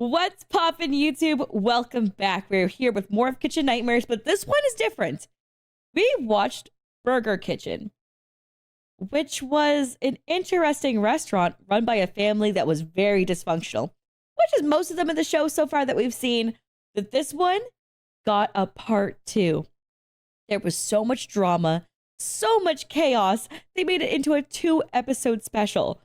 What's poppin', YouTube? Welcome back. We're here with more of Kitchen Nightmares, but this one is different. We watched Burger Kitchen, which was an interesting restaurant run by a family that was very dysfunctional, which is most of them in the show so far that we've seen. But this one got a part 2. There was so much drama, so much chaos, they made it into a 2-episode special.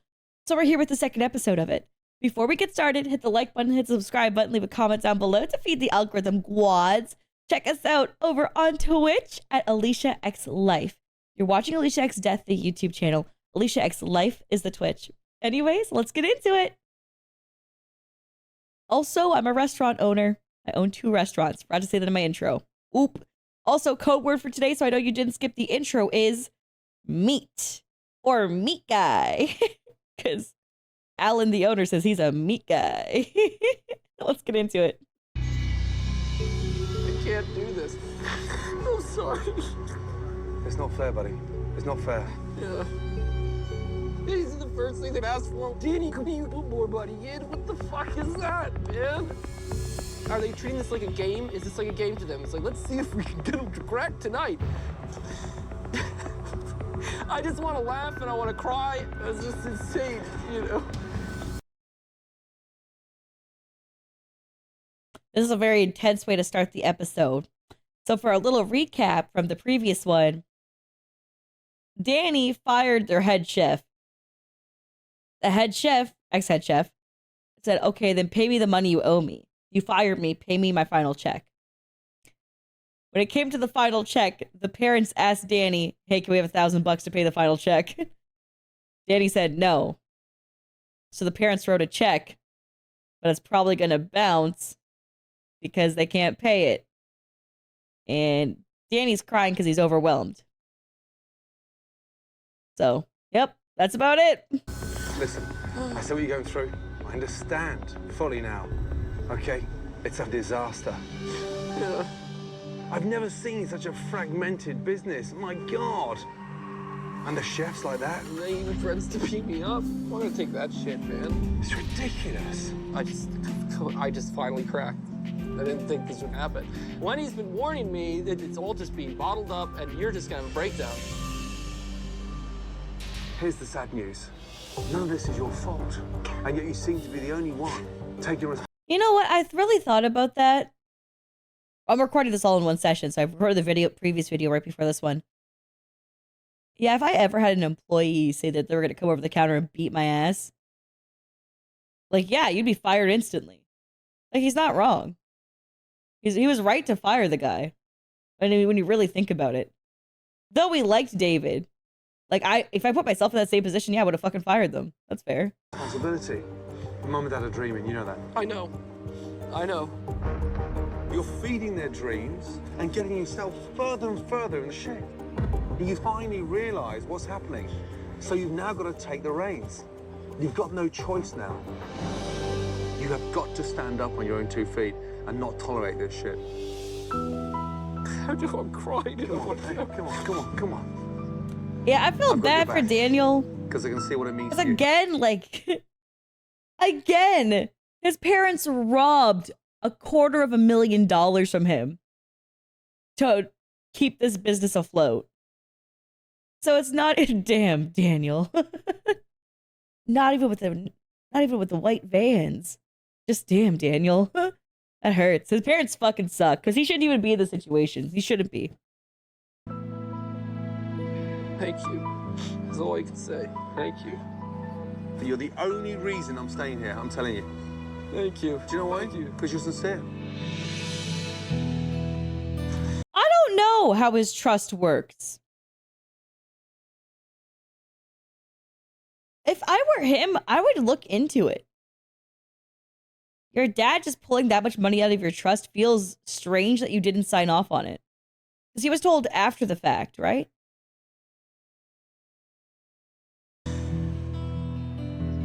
So we're here with the second episode of it. Before we get started, hit the like button, hit the subscribe button, leave a comment down below to feed the algorithm quads. Check us out over on Twitch at Aliciaxlife. You're watching Aliciaxdeath, the YouTube channel. Aliciaxlife is the Twitch. Anyways, let's get into it. Also, I'm a restaurant owner. I own 2 restaurants. Forgot to say that in my intro. Oop. Also, code word for today, so I know you didn't skip the intro, is meat. Or meat guy. Because Alan, the owner, says he's a meat guy. Let's get into it. I can't do this. I'm sorry. It's not fair, buddy. It's not fair. Yeah. This is the first thing they've asked for. Danny, come here, put more money in. What the fuck is that, man? Are they treating this like a game? Is this like a game to them? It's like, let's see if we can get them to crack tonight. I just want to laugh and I want to cry. It's just insane, you know? This is a very intense way to start the episode. So for a little recap from the previous one, Danny fired their head chef. The head chef, ex-head chef, said, okay, then pay me the money you owe me. You fired me, pay me my final check. When it came to the final check, the parents asked Danny, hey, can we have $1,000 to pay the final check? Danny said no. So the parents wrote a check, but it's probably going to bounce because they can't pay it. And Danny's crying because he's overwhelmed. So, yep, that's about it. Listen, I see what you're going through. I understand fully now. Okay? It's a disaster. Yeah. I've never seen such a fragmented business. My God. And the chefs like that. They even friends to beat me up. I'm gonna take that shit, man. It's ridiculous. I just finally cracked. I didn't think this would happen. Wendy's been warning me that it's all just being bottled up and you're just gonna have a breakdown. Here's the sad news. None of this is your fault. And yet you seem to be the only one taking responsibility. You know what? I really thought about that. I'm recording this all in one session, so I recorded the previous video right before this one. Yeah, if I ever had an employee say that they were going to come over the counter and beat my ass, like, yeah, you'd be fired instantly. Like, he's not wrong. He was right to fire the guy. I mean, when you really think about it. Though we liked David. Like, if I put myself in that same position, yeah, I would have fucking fired them. That's fair. Responsibility. Mum and Dad are dreaming, you know that. I know. I know. You're feeding their dreams and getting yourself further and further in the shit. You finally realize what's happening. So you've now got to take the reins. You've got no choice now. You have got to stand up on your own 2 feet and not tolerate this shit. How do I cry? Come on. Yeah, I feel bad for Daniel. Because I can see what it means to Because you. again, like, again, his parents robbed $250,000 from him to keep this business afloat. So it's not damn Daniel. not even with the white vans. Just damn Daniel. That hurts. His parents fucking suck because he shouldn't even be in this situation. He shouldn't be. Thank you. That's all I can say. Thank you. You're the only reason I'm staying here, I'm telling you. Thank you. Do you know why? Thank you. Because you're sincere. I don't know how his trust works. If I were him, I would look into it. Your dad just pulling that much money out of your trust feels strange that you didn't sign off on it. Because he was told after the fact, right?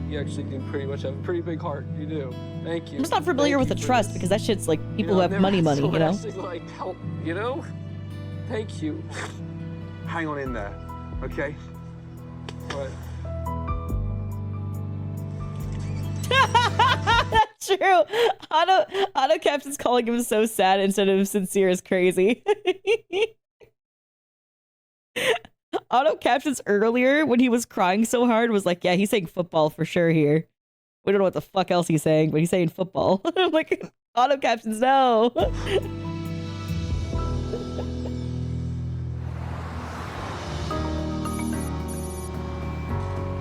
You actually do pretty much have a pretty big heart. You do. Thank you. I'm just not familiar with the trust because that shit's like people who have money, you know? Actually, like, help, you know? Thank you. Hang on in there, okay? What? True. Auto captions calling him so sad instead of sincere is crazy. Auto captions earlier when he was crying so hard was like, yeah, he's saying football for sure here. We don't know what the fuck else he's saying, but he's saying football. I'm like, auto captions, no.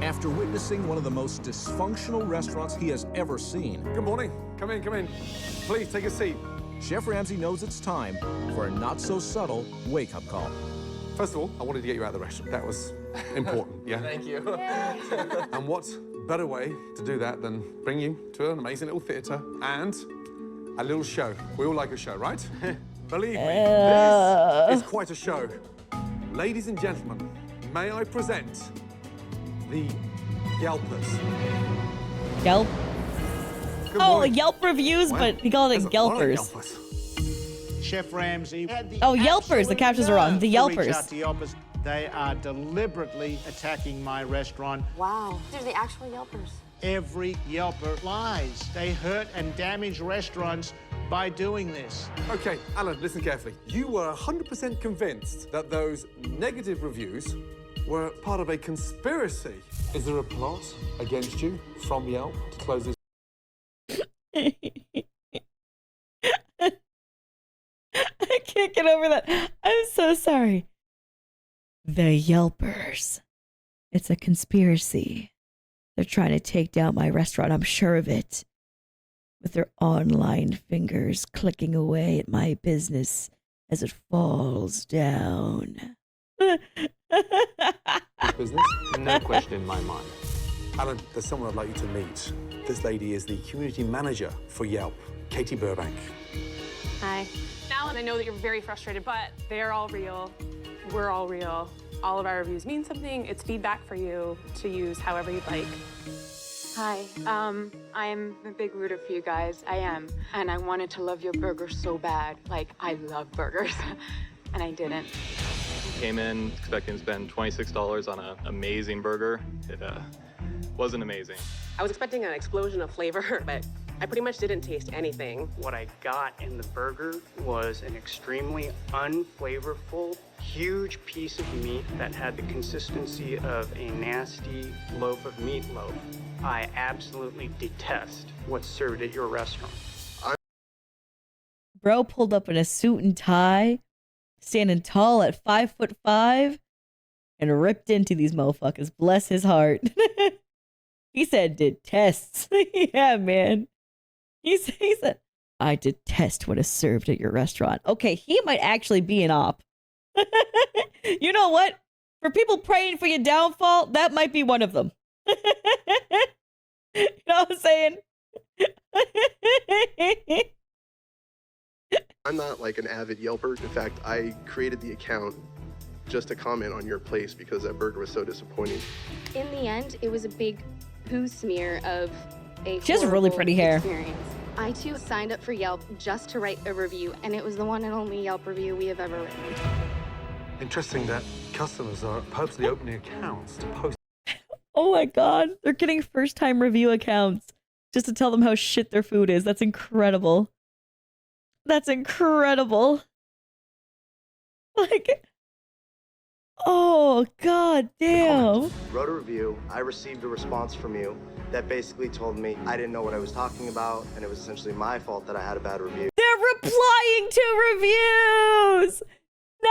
After witnessing one of the most dysfunctional restaurants he has ever seen, Good morning. Come in, come in. Please take a seat. Chef Ramsay knows it's time for a not-so-subtle wake-up call. First of all, I wanted to get you out of the restaurant. That was important, yeah? Thank you. And what better way to do that than bring you to an amazing little theatre and a little show. We all like a show, right? Believe me, this is quite a show. Ladies and gentlemen, may I present the Yelpers. Yelp? Good Oh, morning. Yelp reviews, Well, but he called it there's a lot of Yelpers. Yelpers. Chef Ramsay had the Oh, Yelpers. The captions are wrong. The absolute nerve to reach Yelpers. out to Yelpers. They are deliberately attacking my restaurant. Wow. They're the actual Yelpers. Every Yelper lies. They hurt and damage restaurants by doing this. Okay, Alan, listen carefully. You were 100% convinced that those negative reviews were part of a conspiracy. Is there a plot against you from Yelp to close this? I can't get over that. I'm so sorry. The Yelpers. It's a conspiracy. They're trying to take down my restaurant, I'm sure of it. With their online fingers clicking away at my business as it falls down. Business? No question in my mind. Alan, there's someone I'd like you to meet. This lady is the community manager for Yelp, Katie Burbank. Hi. Alan, I know that you're very frustrated, but they're all real. We're all real. All of our reviews mean something. It's feedback for you to use however you'd like. Hi. I'm a big rooter for you guys. I am. And I wanted to love your burger so bad. Like, I love burgers. And I didn't. Came in expecting to spend $26 on an amazing burger. It wasn't amazing. I was expecting an explosion of flavor, but I pretty much didn't taste anything. What I got in the burger was an extremely unflavorful, huge piece of meat that had the consistency of a nasty loaf of meatloaf. I absolutely detest what's served at your restaurant. Bro pulled up in a suit and tie, standing tall at 5'5", and ripped into these motherfuckers. Bless his heart. He said detests. Yeah, man. He said, I detest what is served at your restaurant. Okay, he might actually be an op. You know what? For people praying for your downfall, that might be one of them. You know what I'm saying? I'm not like an avid Yelper. In fact, I created the account just to comment on your place because that burger was so disappointing. In the end, it was a big poo smear of a She has really pretty hair. Experience. I, too, signed up for Yelp just to write a review, and it was the one and only Yelp review we have ever written. Interesting that customers are purposely opening accounts to post. Oh my god, they're getting first-time review accounts just to tell them how shit their food is. That's incredible. That's incredible. Like, oh god damn. Wrote a review. I received a response from you that basically told me I didn't know what I was talking about, and it was essentially my fault that I had a bad review. They're replying to reviews! No!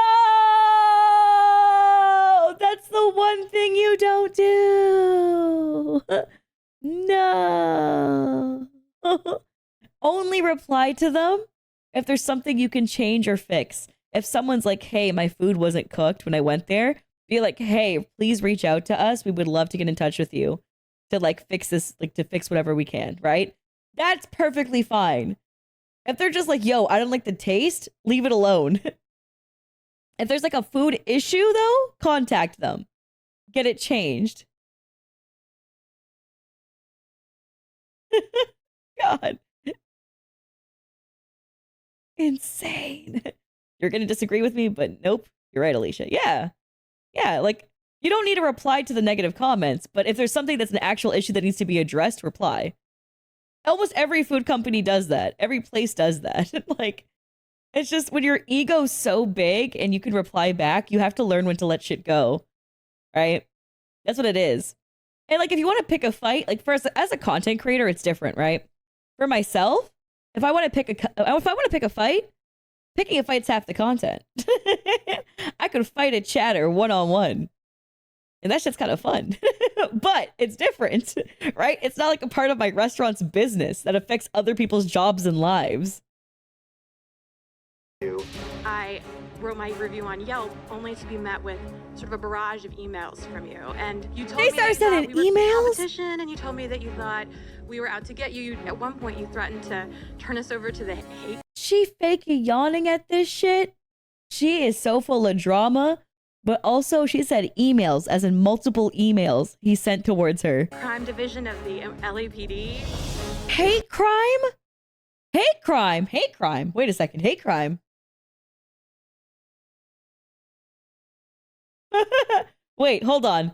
That's the one thing you don't do! No! Only reply to them if there's something you can change or fix. If someone's like, hey, my food wasn't cooked when I went there, be like, hey, please reach out to us. We would love to get in touch with you to like fix this, like to fix whatever we can, right? That's perfectly fine. If they're just like, yo, I don't like the taste, leave it alone. If there's like a food issue though, contact them. Get it changed. God. Insane. You're going to disagree with me, but nope. You're right, Alicia. Yeah. Yeah, like, you don't need to reply to the negative comments, but if there's something that's an actual issue that needs to be addressed, reply. Almost every food company does that. Every place does that. Like, it's just when your ego's so big and you can reply back, you have to learn when to let shit go. Right? That's what it is. And like, if you want to pick a fight, like first, as a content creator, it's different, right? For myself, if I want to pick a fight, picking a fight's half the content. I could fight a chatter one-on-one. And that shit's kind of fun. But it's different, right? It's not like a part of my restaurant's business that affects other people's jobs and lives. I wrote my review on Yelp only to be met with sort of a barrage of emails from you. And you told me that you thought we were competition, and you told me that you thought we were out to get you. At one point, you threatened to turn us over to the hate. She fake yawning at this shit. She is so full of drama. But also, she said emails, as in multiple emails he sent towards her. Crime division of the LAPD. Hate crime? Hate crime. Hate crime. Wait a second. Hate crime. Wait, hold on.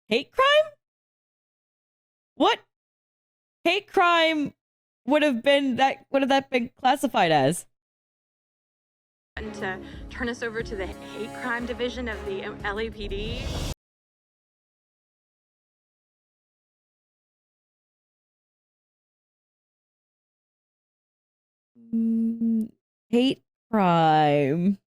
Hate crime? What hate crime would have that been classified as? And to turn us over to the hate crime division of the LAPD. Hate crime.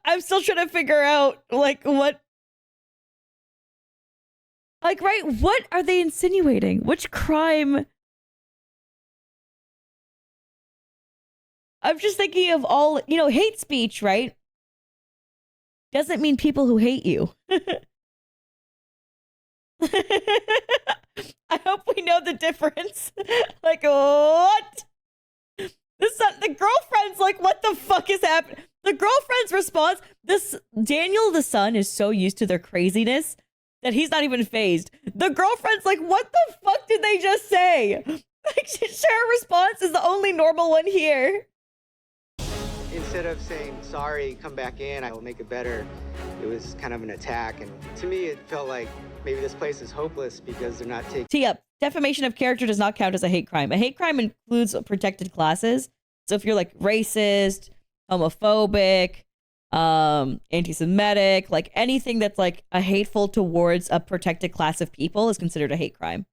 I'm still trying to figure out, like, what... Like, right, what are they insinuating? Which crime? I'm just thinking of all, hate speech, right? Doesn't mean people who hate you. I hope we know the difference. Like, what? The girlfriend's like, what the fuck is happening? The girlfriend's response, Daniel the son is so used to their craziness that he's not even phased. The girlfriend's like, what the fuck did they just say? Like, her response is the only normal one here. Instead of saying, sorry, come back in, I will make it better, it was kind of an attack. And to me, it felt like maybe this place is hopeless because they're not taking... Tee up. Defamation of character does not count as a hate crime. A hate crime includes protected classes. So if you're like racist, homophobic, anti-Semitic, like anything that's like a hateful towards a protected class of people is considered a hate crime.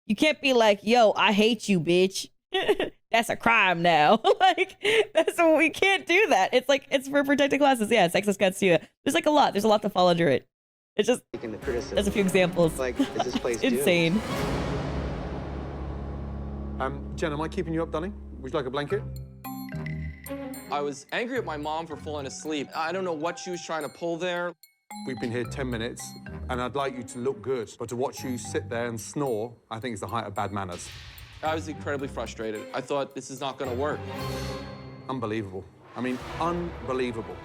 You can't be like, yo, I hate you, bitch. That's a crime now. Like, we can't do that. It's like, it's for protected classes. Yeah, sexist cuts to you. There's like a lot. There's a lot to fall under it. It's just, there's a few examples. Like, is this place insane. Jen, am I keeping you up, darling? Would you like a blanket? I was angry at my mom for falling asleep. I don't know what she was trying to pull there. We've been here 10 minutes, and I'd like you to look good, but to watch you sit there and snore, I think is the height of bad manners. I was incredibly frustrated. I thought this is not going to work. Unbelievable. I mean, unbelievable.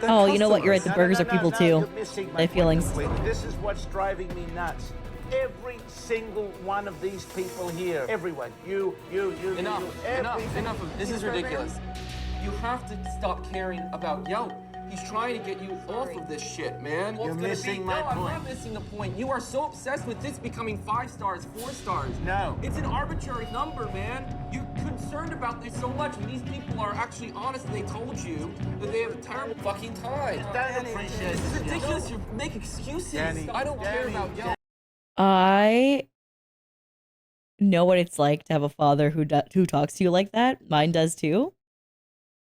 Oh, you know what? You're right. The burgers are people too. My feelings. This is what's driving me nuts. Every single one of these people here, everyone, you, Enough of this is ridiculous. You have to stop caring about Yelp. He's trying to get you off of this shit, man. You're missing my point. I'm not missing the point. You are so obsessed with this becoming 5 stars, 4 stars. No. It's an arbitrary number, man. You're concerned about this so much, and these people are actually honest, and they told you that they have a terrible fucking time. This is ridiculous. You make excuses. Danny, I don't care about Yelp. I know what it's like to have a father who talks to you like that. Mine does too.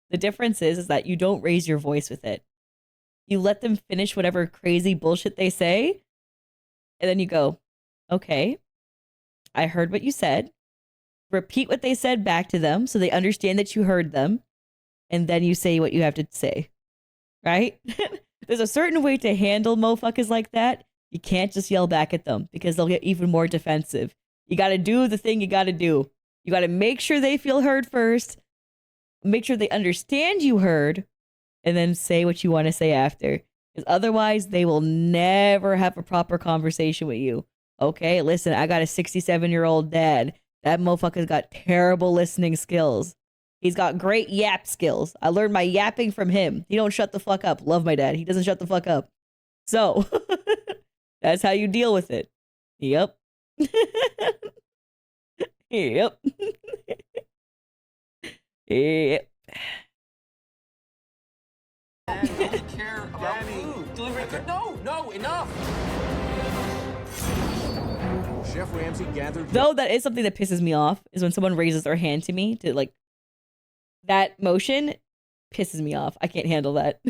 The difference is that you don't raise your voice with it. You let them finish whatever crazy bullshit they say, and then you go, okay, I heard what you said. Repeat what they said back to them so they understand that you heard them, and then you say what you have to say, right? There's a certain way to handle motherfuckers like that. You can't just yell back at them because they'll get even more defensive. You got to do the thing you got to do. You got to make sure they feel heard first. Make sure they understand you heard, and then say what you want to say after. Because otherwise, they will never have a proper conversation with you. Okay, listen, I got a 67-year-old dad. That motherfucker's got terrible listening skills. He's got great yap skills. I learned my yapping from him. He don't shut the fuck up. Love my dad. He doesn't shut the fuck up. So that's how you deal with it. Yep. Yep. Yep. Danny, I don't care about food. Delivery. No, enough. Chef Ramsay gathered. Though that is something that pisses me off is when someone raises their hand to me to like that motion pisses me off. I can't handle that.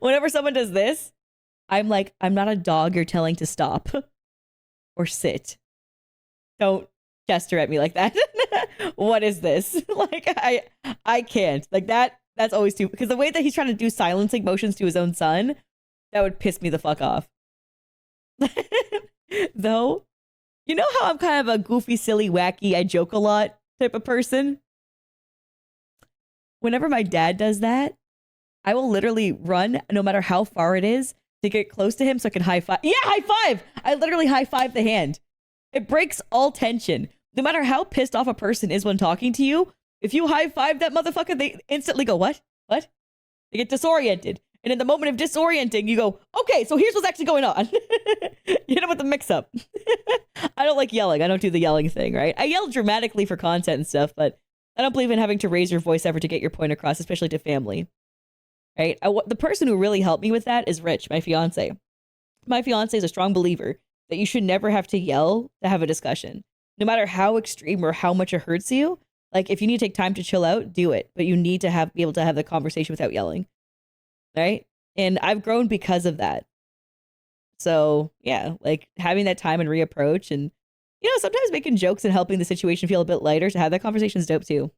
Whenever someone does this, I'm like, I'm not a dog you're telling to stop or sit. Don't gesture at me like that. What is this? Like I can't. Like that's always too, because the way that he's trying to do silencing motions to his own son, that would piss me the fuck off. Though, you know how I'm kind of a goofy, silly, wacky, I joke a lot type of person? Whenever my dad does that, I will literally run, no matter how far it is, to get close to him so I can high five. Yeah, high five! I literally high five the hand. It breaks all tension. No matter how pissed off a person is when talking to you, if you high five that motherfucker, they instantly go, what? What? They get disoriented. And in the moment of disorienting, you go, okay, so here's what's actually going on. You hit them with the mix-up. I don't like yelling. I don't do the yelling thing, right? I yell dramatically for content and stuff, but I don't believe in having to raise your voice ever to get your point across, especially to family, right? The person who really helped me with that is Rich, my fiance. My fiance is a strong believer that you should never have to yell to have a discussion. No matter how extreme or how much it hurts you, like if you need to take time to chill out, do it. But you need to be able to have the conversation without yelling. Right? And I've grown because of that. So yeah, like having that time and reapproach and, you know, sometimes making jokes and helping the situation feel a bit lighter to have that conversation is dope too.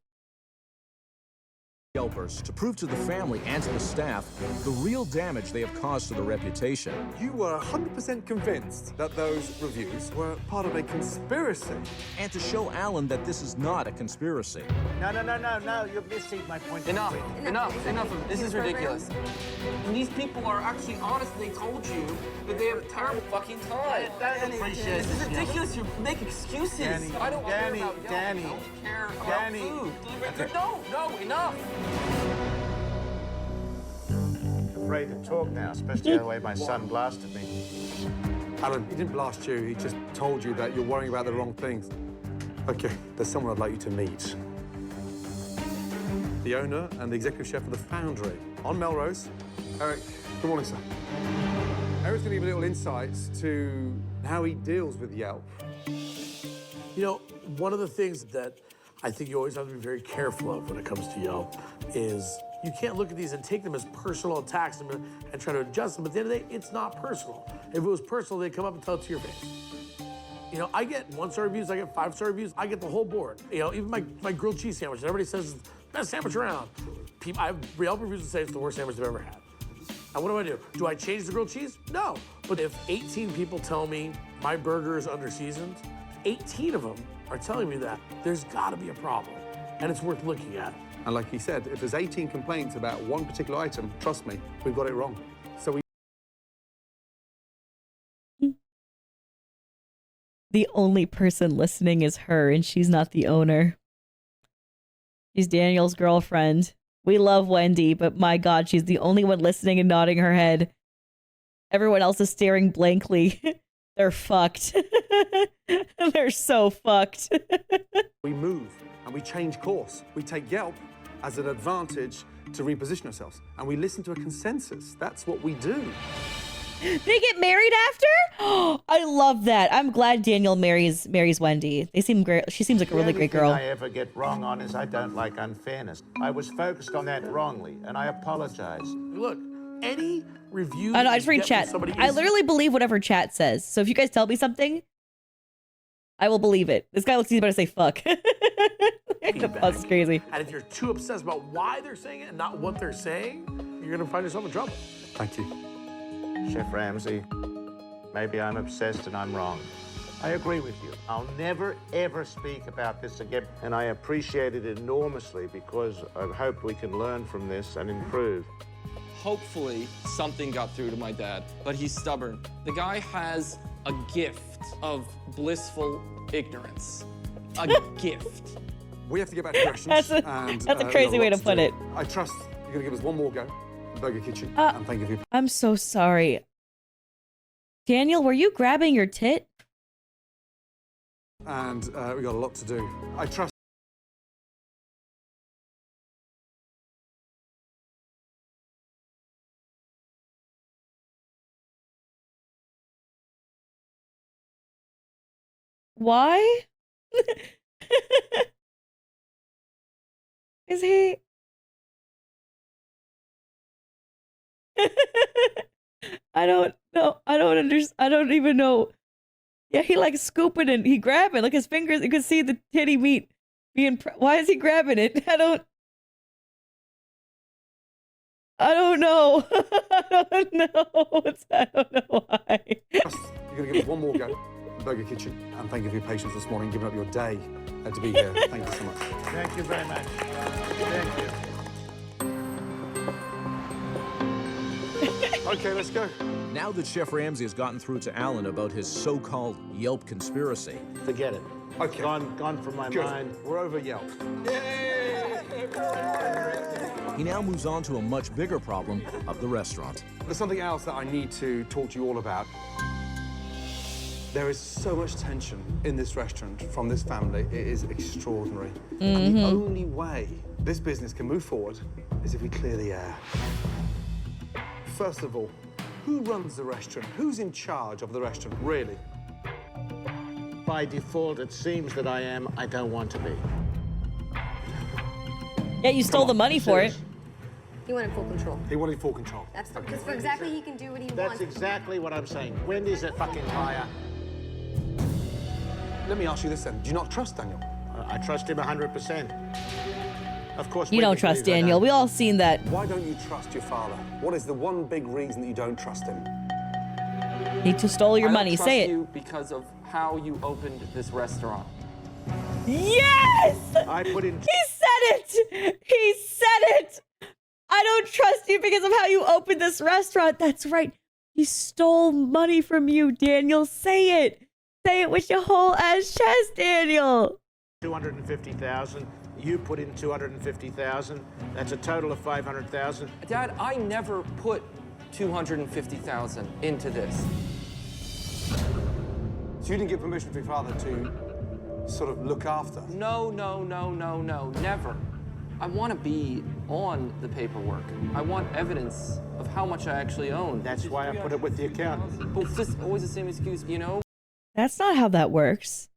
Yelpers to prove to the family and to the staff the real damage they have caused to the reputation. You were 100% convinced that those reviews were part of a conspiracy. And to show Alan that this is not a conspiracy. No, you're missing my point. Enough of this. Is ridiculous. And these people are actually honest. They told you that they have a terrible fucking time. This is ridiculous. You make excuses. Danny, I don't care about Yelp. Danny, I don't care about Danny. food. No, enough. I'm afraid to talk now, especially the way my son blasted me. Alan, he didn't blast you. He just told you that you're worrying about the wrong things. Okay, there's someone I'd like you to meet. The owner and the executive chef of the Foundry on Melrose. Eric, good morning, sir. Eric's going to give a little insights to how he deals with Yelp. You know, one of the things that I think you always have to be very careful of when it comes to Yelp is you can't look at these and take them as personal attacks and try to adjust them. At the end of the day, it's not personal. If it was personal, they'd come up and tell it to your face. You know, I get 1-star reviews, I get 5-star reviews, I get the whole board. You know, even my grilled cheese sandwich, everybody says it's the best sandwich around. I have Yelp reviews that say it's the worst sandwich they've ever had. And what do? Do I change the grilled cheese? No. But if 18 people tell me my burger is under-seasoned, 18 of them are telling me that, there's gotta be a problem. And it's worth looking at. And like he said, if there's 18 complaints about one particular item, trust me, we've got it wrong. So we... The only person listening is her, and she's not the owner. She's Daniel's girlfriend. We love Wendy, but my God, she's the only one listening and nodding her head. Everyone else is staring blankly. They're fucked. They're so fucked. We move and we change course. We take Yelp as an advantage to reposition ourselves. And we listen to a consensus. That's what we do. They get married after? I love that. I'm glad Daniel marries Wendy. They seem great. She seems like a really great girl. The only thing I ever get wrong on is I don't like unfairness. I was focused on that wrongly, and I apologize. Look, any review... I know, I just read chat. I literally believe whatever chat says. So if you guys tell me something, I will believe it. This guy looks like he's about to say fuck. That's crazy. And if you're too obsessed about why they're saying it and not what they're saying, you're going to find yourself in trouble. Thank you. Chef Ramsay, maybe I'm obsessed and I'm wrong. I agree with you. I'll never, ever speak about this again. And I appreciate it enormously because I hope we can learn from this and improve. Hopefully, something got through to my dad, but he's stubborn. The guy has a gift of blissful ignorance. A gift. we have to get back to the restaurants. That's a crazy way to put it. I trust you're going to give us one more go, Burger Kitchen, and thank you for your... I'm so sorry. Daniel, were you grabbing your tit? And we got a lot to do. I trust... Why? Is he? I don't know. I don't understand. I don't even know. Yeah, he like scooping and he grabbing. Like his fingers, you can see the titty meat being. Why is he grabbing it? I don't know. I don't know. I don't know why. You're going to give us one more go, Burger Kitchen, and thank you for your patience this morning, giving up your day to be here. Thank you so much. Thank you very much. Thank you. Okay, let's go. Now that Chef Ramsay has gotten through to Alan about his so-called Yelp conspiracy. Forget it. Okay. Gone from my Good. mind. We're over Yelp. He now moves on to a much bigger problem of the restaurant. There's something else that I need to talk to you all about. There is so much tension in this restaurant from this family. It is extraordinary. And the only way this business can move forward is if we clear the air. First of all, who runs the restaurant? Who's in charge of the restaurant, really? By default, it seems that I am. I don't want to be. Yeah, you stole the money for it. He wanted full control. He wanted full control. That's because for exactly he can do what he wants. That's exactly what I'm saying. Wendy's a fucking liar. Let me ask you this then. Do you not trust Daniel? I trust him 100%. Of course. You don't trust Daniel. We all seen that. Why don't you trust your father? What is the one big reason that you don't trust him? He just stole your money. Say it. I don't trust you because of how you opened this restaurant. Yes! I put in... He said it! He said it! I don't trust you because of how you opened this restaurant. That's right. He stole money from you, Daniel. Say it. Say it with your whole ass chest, Daniel. 250,000. You put in 250,000. That's a total of 500,000. Dad, I never put 250,000 into this. So you didn't give permission for your father to sort of look after? No, never. I want to be on the paperwork. I want evidence of how much I actually own. That's why I put it with the accountant. But it's just always the same excuse, you know? That's not how that works.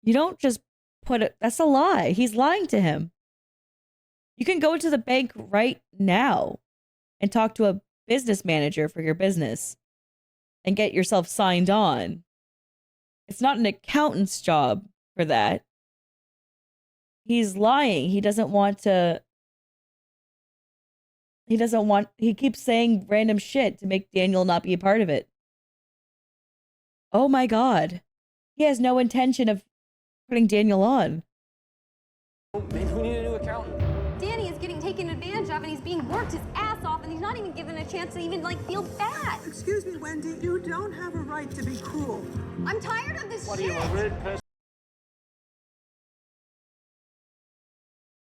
You don't just put it. That's a lie. He's lying to him. You can go to the bank right now and talk to a business manager for your business and get yourself signed on. It's not an accountant's job for that. He's lying. He doesn't want to. He keeps saying random shit to make Daniel not be a part of it. Oh my God. He has no intention of putting Daniel on. Maybe we need a new accountant. Danny is getting taken advantage of and he's being worked his ass off and he's not even given a chance to even feel bad. Excuse me, Wendy, you don't have a right to be cruel. I'm tired of this What shit. are you, a rude person?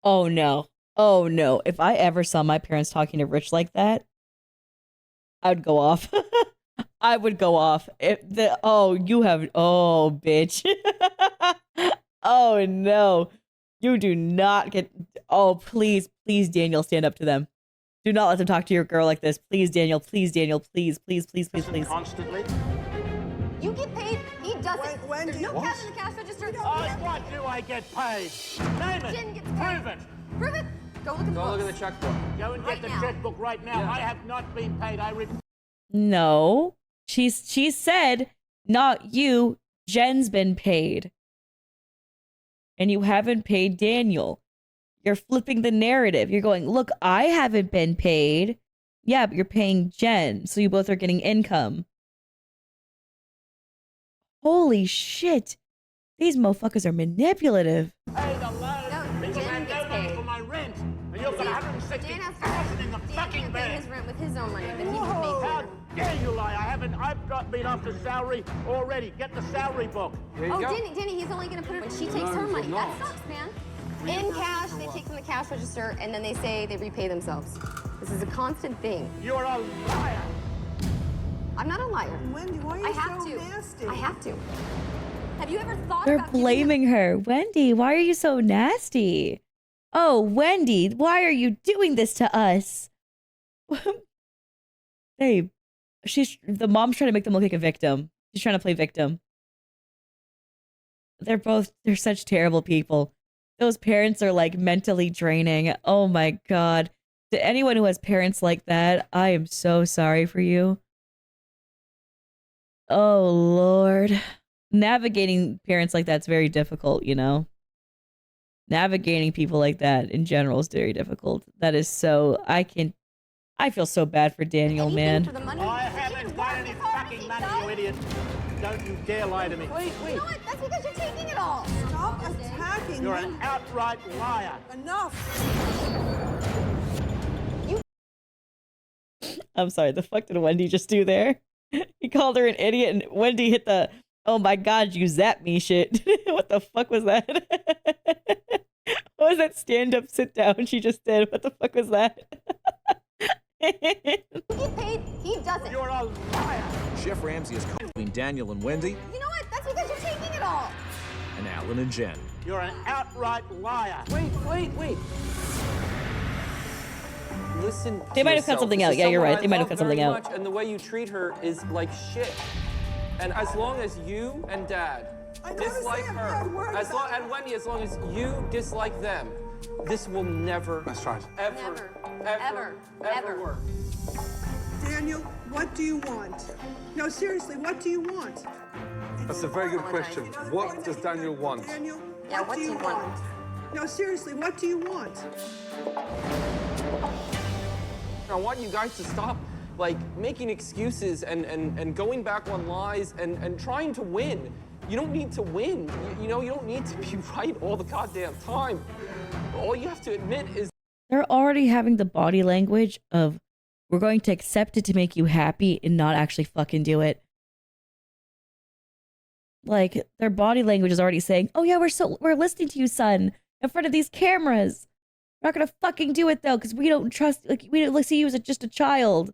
Oh no. Oh no. If I ever saw my parents talking to Rich like that, I would go off. I would go off. Oh, bitch. Oh no. You do not get. Oh, please, Daniel, stand up to them. Do not let them talk to your girl like this. Please, Daniel, please, please. Constantly. You get paid, he doesn't. Wendy, there's no cash in the cash register. What do I get paid? Name it. Jen gets Prove it. Prove it. Go look at the Go look books. at the checkbook. Go and get the checkbook right now. Yeah. I have not been paid. No. She said, not you. Jen's been paid. And you haven't paid Daniel. You're flipping the narrative. You're going, look, I haven't been paid. Yeah, but you're paying Jen. So you both are getting income. Holy shit. These motherfuckers are manipulative. Pay the loan because I have no money for my rent. And you've got 160 Dan has in the fucking pay bed. his rent with his own money that he How makes. dare you lie? I've been off the salary already. Get the salary book. Oh, Danny, he's only gonna put it when she takes her money. That sucks, man. In cash, they take from the cash register, and then they say they repay themselves. This is a constant thing. You're a liar. I'm not a liar. Wendy, why are you I have so to. nasty? I have to. Have you ever thought They're about blaming her. Wendy, why are you so nasty? Oh, Wendy, why are you doing this to us? Babe, the mom's trying to make them look like a victim. She's trying to play victim. They're such terrible people. Those parents are like mentally draining. Oh my God. To anyone who has parents like that, I am so sorry for you. Oh Lord. Navigating parents like that's very difficult, you know? Navigating people like that in general is very difficult. That is so, I feel so bad for Daniel, man. I haven't got any fucking money, you idiot. Don't you dare lie to me. You know what? That's because you're taking it all. Stop attacking You're me. an outright liar. Enough. I'm sorry, the fuck did Wendy just do there? He called her an idiot and Wendy hit the, oh my God, you zapped me shit. What the fuck was that? What was that stand up, sit down she just did? What the fuck was that? He paid, he doesn't. You're a liar. Chef Ramsay is between Daniel and Wendy, You know what? That's because you're taking it all. and Alan and Jen. You're an outright liar. Wait. Listen. They might have cut something out. Yeah, you're right. They might have cut something out. And the way you treat her is like shit. And as long as you and Dad dislike her, and Wendy, as long as you dislike them, this will never, ever work. Daniel, what do you want? No, seriously, what do you want? That's a very good question. What does Daniel want? Daniel, Yeah, what do you want? No, seriously, what do you want? I want you guys to stop like making excuses and going back on lies and trying to win. You don't need to win. You know, you don't need to be right all the goddamn time. All you have to admit is They're already having the body language of, we're going to accept it to make you happy and not actually fucking do it. Like, their body language is already saying, oh yeah, we're listening to you, son, in front of these cameras. We're not gonna fucking do it though, because we don't trust, like, we don't see you as just a child.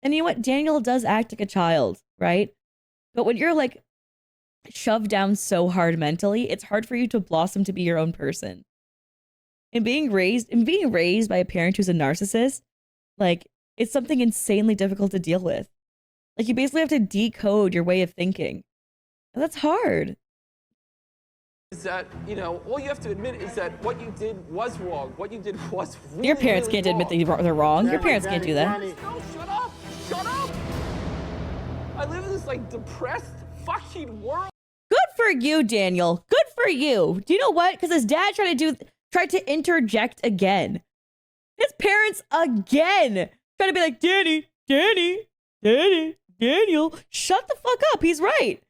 And you know what? Daniel does act like a child, right? But when you're like shoved down so hard mentally, it's hard for you to blossom to be your own person. And being raised by a parent who's a narcissist, like, it's something insanely difficult to deal with. Like, you basically have to decode your way of thinking. And that's hard. is that, you know, all you have to admit is that what you did was wrong. What you did was really, Your parents really can't wrong. admit that they're wrong. Your parents can't do that. No, shut up! Shut up! I live in this, like, depressed fucking world. Good for you, Daniel. Good for you. Do you know what? Because his dad tried to interject again. His parents again trying to be like, Daniel, shut the fuck up. He's right.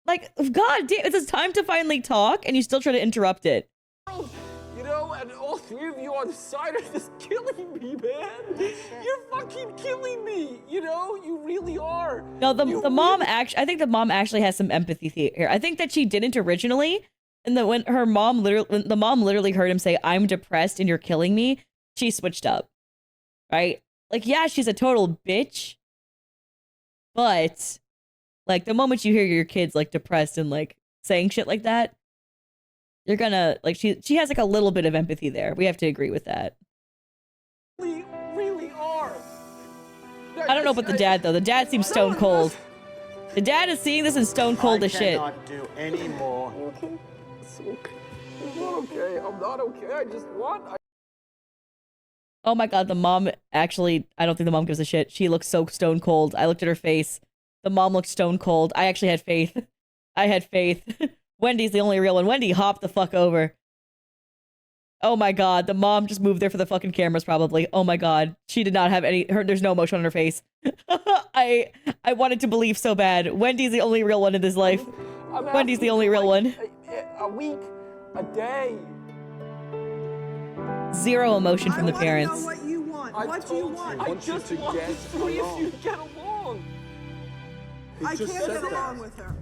Like, God damn, it's time to finally talk, and you still try to interrupt it. You know, and all three of you on the side are just killing me, man. You're fucking killing me. You know, you really are. No, the mom actually, I think the mom actually has some empathy here. I think that she didn't originally, and that when the mom literally heard him say, "I'm depressed and you're killing me," she switched up, right? Like, yeah, she's a total bitch, but like the moment you hear your kids like depressed and like saying shit like that, you're gonna like she has like a little bit of empathy there. We have to agree with that. We really are. I don't know about the dad though. The dad seems stone cold. The dad is seeing this and stone cold as shit. I cannot do any more. Okay. It's okay. I'm not okay. I'm not okay. I just want. Oh my God, the mom actually, I don't think the mom gives a shit. She looks so stone cold. I looked at her face. The mom looked stone cold. I actually had faith. I had faith. Wendy's the only real one. Wendy hopped the fuck over. Oh my God, the mom just moved there for the fucking cameras probably. Oh my God, she did not have there's no emotion on her face. I wanted to believe so bad. Wendy's the only real one in this life. Wendy's the only real one. A week, a day. Zero emotion from the parents. I want to know what you What do you want? I just want the three of you to get along. I can't get along with her.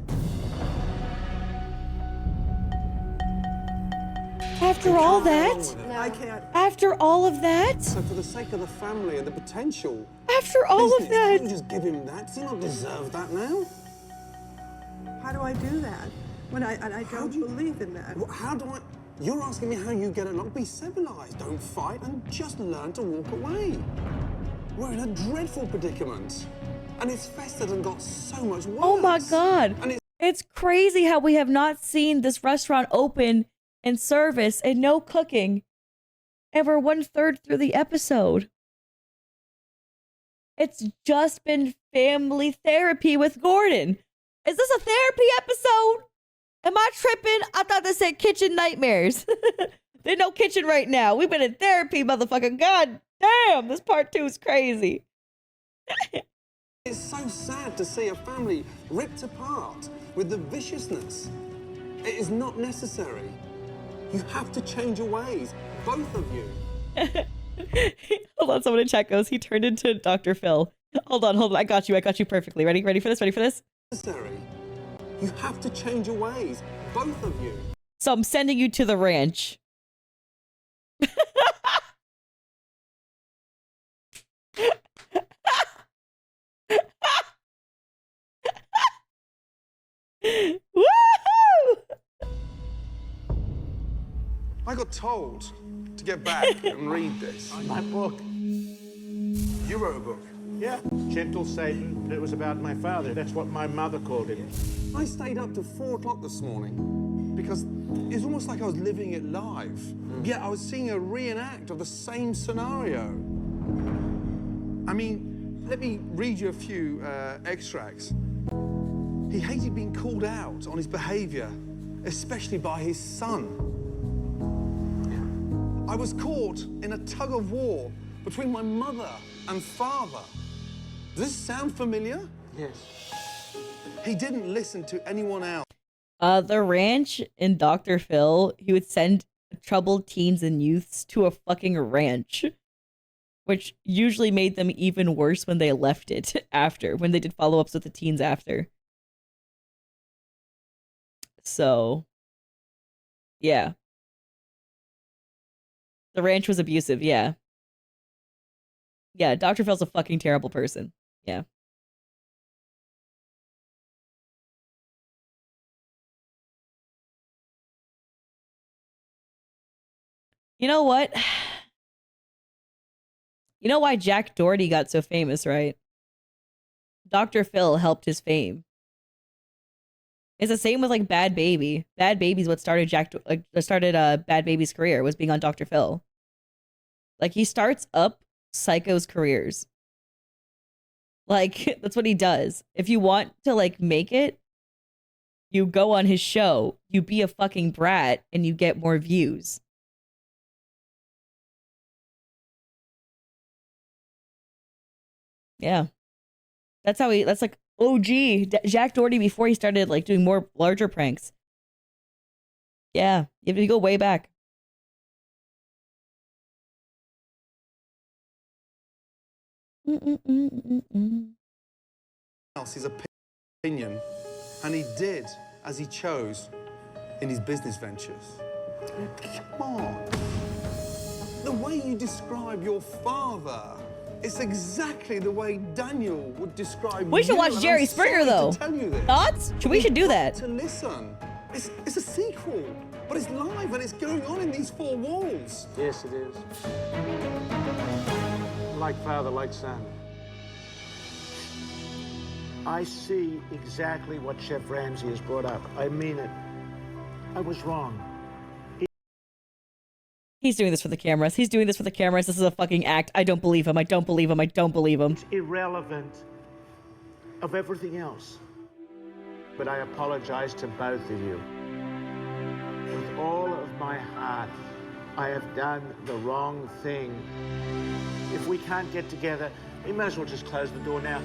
After all that? I can't. After all of that? So for the sake of the family and the potential... After all of that? Can't you just give him that? Does he not deserve that now? How do I do that? When I don't believe in that. How do I... You're asking me how you get along? Be civilized, don't fight, and just learn to walk away. We're in a dreadful predicament. And it's festered and got so much worse. Oh my God. And it's crazy how we have not seen this restaurant open and service and no cooking ever 1/3 through the episode. It's just been family therapy with Gordon. Is this a therapy episode? Am I tripping? I thought they said kitchen nightmares. There's no kitchen right now. We've been in therapy, motherfucker. God damn, this part 2 is crazy. It's so sad to see a family ripped apart with the viciousness. It is not necessary. You have to change your ways, both of you. Hold on, someone in chat goes, he turned into Dr. Phil. Hold on, I got you perfectly. Ready for this? Necessary. You have to change your ways, both of you. So I'm sending you to the ranch. Woohoo! I got told to get back and read this. My book. You wrote a book? Yeah, Gentle Satan, but it was about my father. That's what my mother called him. I stayed up till 4 o'clock this morning because it was almost like I was living it live. Yet I was seeing a reenact of the same scenario. I mean, let me read you a few extracts. He hated being called out on his behavior, especially by his son. I was caught in a tug of war between my mother and father. Does this sound familiar? Yes. He didn't listen to anyone else. The ranch in Dr. Phil, he would send troubled teens and youths to a fucking ranch, which usually made them even worse when they left it after, when they did follow-ups with the teens after. So, yeah. The ranch was abusive, yeah. Yeah, Dr. Phil's a fucking terrible person. Yeah. You know what? You know why Jack Doherty got so famous, right? Dr. Phil helped his fame. It's the same with like Bad Baby. Bad Baby's what started Bad Baby's career, was being on Dr. Phil. Like, he starts up psychos' careers. Like, that's what he does. If you want to like make it, you go on his show, you be a fucking brat, and you get more views. Yeah. That's like OG Jack Doherty before he started like doing more larger pranks. Yeah, you have to go way back. His opinion, and he did as he chose in his business ventures. Come on. The way you describe your father, it's exactly the way Daniel would describe We should you, watch and Jerry I'm Springer, sorry though. to tell you this. Thoughts? We should do You've that. got to listen. It's a sequel, but it's live and it's going on in these 4 walls. Yes, it is. Like father, like son. I see exactly what Chef Ramsay has brought up. I mean it. I was wrong. He's doing this for the cameras. He's doing this for the cameras. This is a fucking act. I don't believe him. I don't believe him. I don't believe him. It's irrelevant of everything else. But I apologize to both of you. With all of my heart, I have done the wrong thing. If we can't get together, we might as well just close the door now.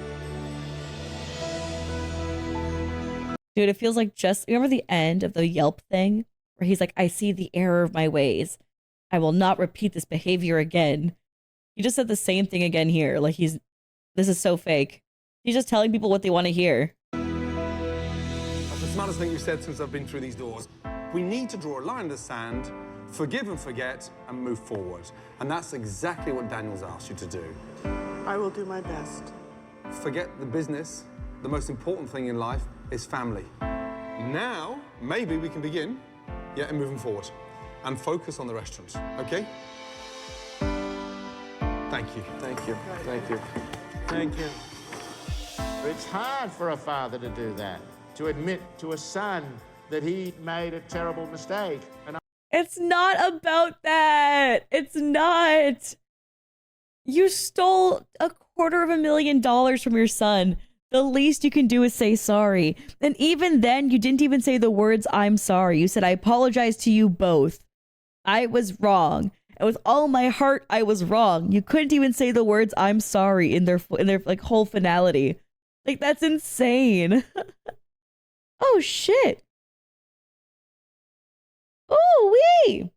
Dude, it feels like just... Remember the end of the Yelp thing? Where he's like, I see the error of my ways. I will not repeat this behavior again. He just said the same thing again here. Like this is so fake. He's just telling people what they want to hear. That's the smartest thing you've said since I've been through these doors. We need to draw a line in the sand, forgive and forget, and move forward. And that's exactly what Daniel's asked you to do. I will do my best. Forget the business. The most important thing in life is family. Now, maybe we can begin, and moving forward. And focus on the restaurant, okay? Thank you. Thank you. Thank you. Thank you. It's hard for a father to do that, to admit to a son that he made a terrible mistake. And It's not about that. It's not. You stole $250,000 from your son. The least you can do is say sorry. And even then, you didn't even say the words, "I'm sorry." You said, "I apologize to you both. I was wrong. And with all my heart, I was wrong." You couldn't even say the words, "I'm sorry" in their like whole finality. Like, that's insane. Oh, shit. Ooh wee.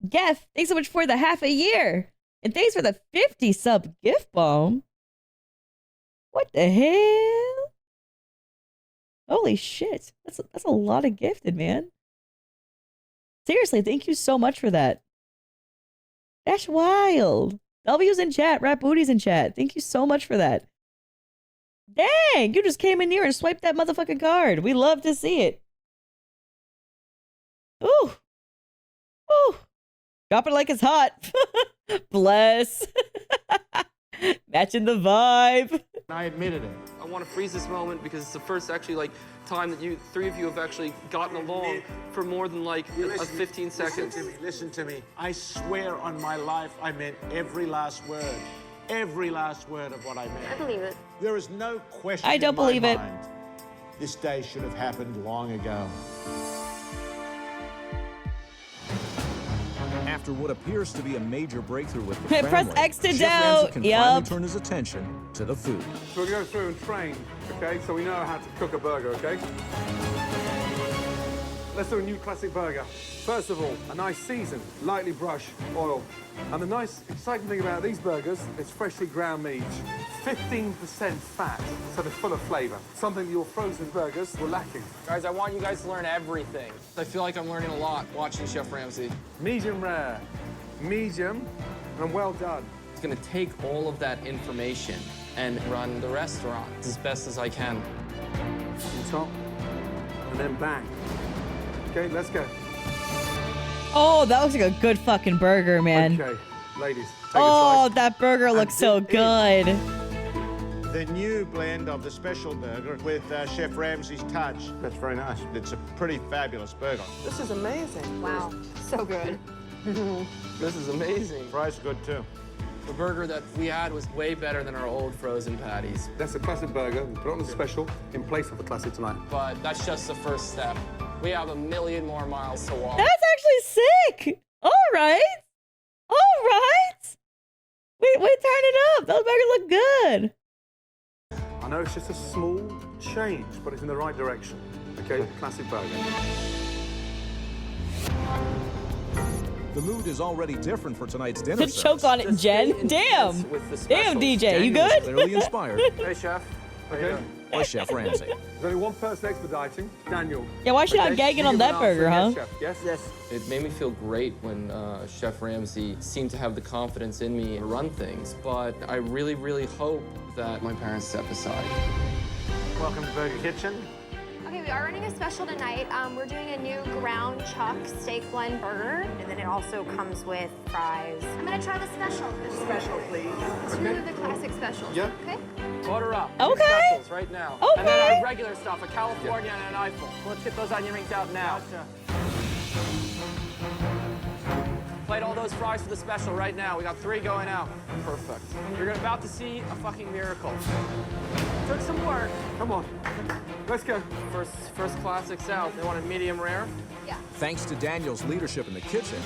Geff, thanks so much for the half a year. And thanks for the 50 sub gift bomb. What the hell? Holy shit. That's a lot of gifted, man. Seriously, thank you so much for that. That's wild. W's in chat, Rap Booty's in chat. Thank you so much for that. Dang, you just came in here and swiped that motherfucking card. We love to see it. Ooh. Ooh. Drop it like it's hot. Bless. Matching the vibe. I admitted it. I want to freeze this moment because it's the first actually time that you three of you have actually gotten along for more than 15 seconds. Listen to me. I swear on my life I meant every last word. Every last word of what I meant. I believe it. There is no question. I don't believe it. This day should have happened long ago. After what appears to be a major breakthrough with the family, Press X to Chef doubt. Ramsay can finally turn his attention to the food. So we'll go through and train, okay? So we know how to cook a burger, okay? Let's do a new classic burger. First of all, a nice seasoned, lightly brushed oil. And the nice, exciting thing about these burgers is freshly ground meat. 15% fat, so they're full of flavor. Something your frozen burgers were lacking. Guys, I want you guys to learn everything. I feel like I'm learning a lot watching Chef Ramsay. Medium rare, medium, and well done. It's gonna take all of that information and run the restaurant as best as I can. On top, and then bang. Okay, let's go. Oh, that looks like a good fucking burger, man. Okay, ladies, take oh, a slice. that burger looks so good. The new blend of the special burger with Chef Ramsay's touch. That's very nice. It's a pretty fabulous burger. This is amazing. Wow, so good. This is amazing. Fries are good too. The burger that we had was way better than our old frozen patties. That's a classic burger. We put it on the special in place of the classic tonight. But that's just the first step. We have 1,000,000 more miles to walk. That's actually sick. All right. All right. We turn it up. Those burgers look good. I know it's just a small change, but it's in the right direction. Okay, classic burger. The mood is already different for tonight's dinner. Just choke on it, Jen. Damn. Damn, DJ. You Daniel's good? clearly inspired. Hey, Chef. Okay. By Chef Ramsay. There's only one person expediting, Daniel. Yeah, why should I gagging on that burger, huh? Yes, yes. It made me feel great when Chef Ramsay seemed to have the confidence in me to run things, but I really, really hope that my parents step aside. Welcome to Burger Kitchen. Okay, we are running a special tonight. We're doing a new ground chuck steak blend burger, and then it also comes with fries. I'm gonna try the special. The special, please. Two of the classic specials. Yep. Okay. Order up. Okay. Specials right now. Okay. And then our regular stuff, a California and an Eiffel. Let's get those onion rings out now. Plate all those fries for the special right now. We got 3 going out. Perfect. You're about to see a fucking miracle. Took some work. Come on. Let's go. First classic South. They want a medium rare? Yeah. Thanks to Daniel's leadership in the kitchen,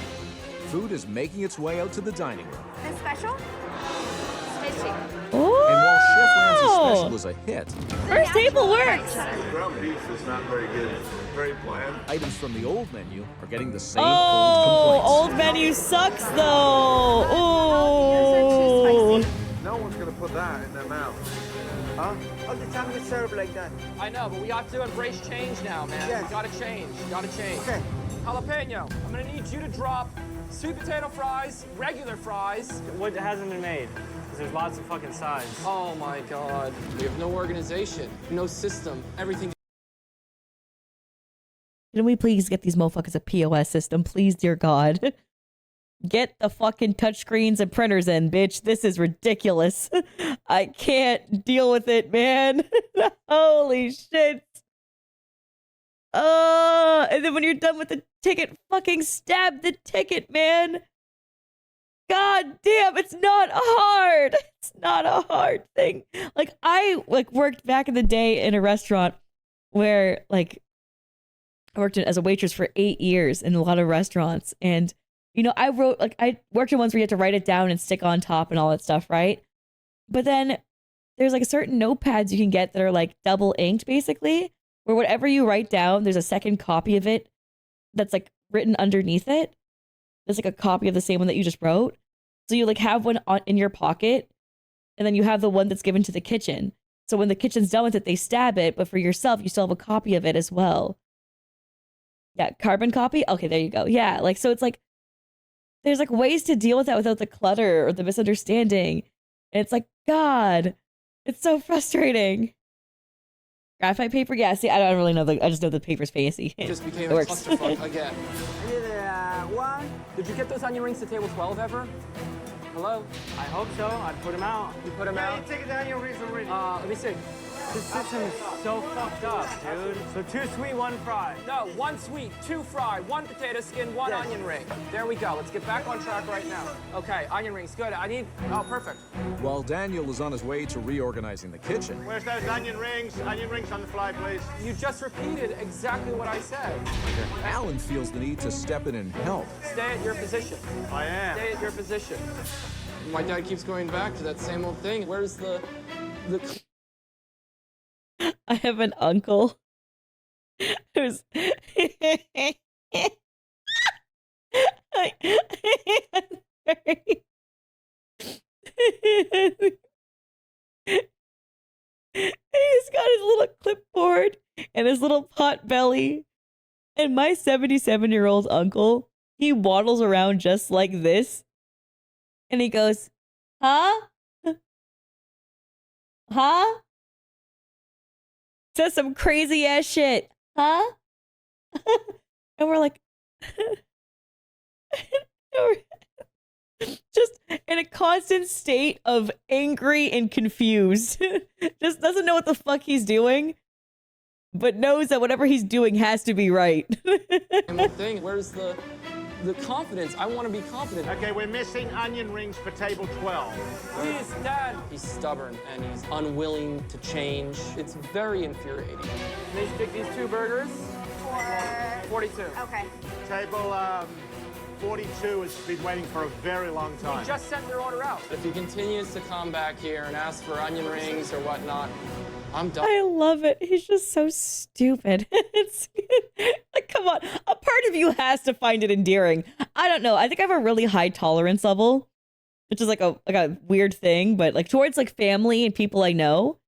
food is making its way out to the dining room. The special? Tasty. And while Chef Ramsay's special is a hit, First table works. Ground beef is not very good. Very bland. items from the old menu are getting the same Oh, old old menu sucks though. Oh. of that in their mouth. Huh? All the time we serve like that. I know, but we have to embrace change now, man. Yes. We gotta change. Gotta change. Okay. Jalapeno, I'm gonna need you to drop sweet potato fries, regular fries. What hasn't been made? Because there's lots of fucking sides. Oh my God. We have no organization, no system, everything. Can we please get these motherfuckers a POS system? Please, dear God. Get the fucking touchscreens and printers in, bitch. This is ridiculous. I can't deal with it, man. Holy shit. And then when you're done with the ticket, fucking stab the ticket, man. God damn, it's not hard. It's not a hard thing. Like, I worked back in the day in a restaurant where, like, I worked as a waitress for 8 years in a lot of restaurants. And, you know, I worked in ones where you had to write it down and stick on top and all that stuff, right? But then there's like certain notepads you can get that are like double inked, basically, where whatever you write down, there's a second copy of it that's like written underneath it. There's like a copy of the same one that you just wrote. So you like have one in your pocket, and then you have the one that's given to the kitchen. So when the kitchen's done with it, they stab it, but for yourself, you still have a copy of it as well. Yeah, carbon copy? Okay, there you go. Yeah, like, so it's like, there's like ways to deal with that without the clutter or the misunderstanding. And it's like, God, it's so frustrating. Graphite paper? Yeah, see, I don't really know. I just know the paper's fancy. It just became It a works. clusterfuck again. I need one. Did you get those onion rings to table 12 ever? Hello? I hope so. I put them out. You put them out? You take it down your reason already. Let me see. This system is so fucked up, dude. So 2 sweet, 1 fry. No, 1 sweet, 2 fry, 1 potato skin, 1 onion ring. There we go. Let's get back on track right now. Okay, onion rings, good. Oh, perfect. While Daniel is on his way to reorganizing the kitchen, Where's those onion rings? Onion rings on the fly, please. You just repeated exactly what I said. Alan feels the need to step in and help. Stay at your position. I am. Stay at your position. My dad keeps going back to that same old thing. Where's the I have an uncle who's he's got his little clipboard and his little pot belly. And my 77-year-old uncle, he waddles around just like this. And he goes, huh? Huh? Says some crazy ass shit. Huh? And we're like, just in a constant state of angry and confused. Just doesn't know what the fuck he's doing, but knows that whatever he's doing has to be right. same old thing? Where's the confidence? I want to be confident. Okay, we're missing onion rings for table 12. Please, Dad. He's stubborn and he's unwilling to change. It's very infuriating. They stick these 2 burgers. 42. Okay. Table 42 has been waiting for a very long We time. just sent their order out. If he continues to come back here and ask for onion rings or whatnot, I'm done. I love it. He's just so stupid. It's like, come on. A part of you has to find it endearing. I don't know. I think I have a really high tolerance level, which is like a weird thing, but like towards like family and people I know,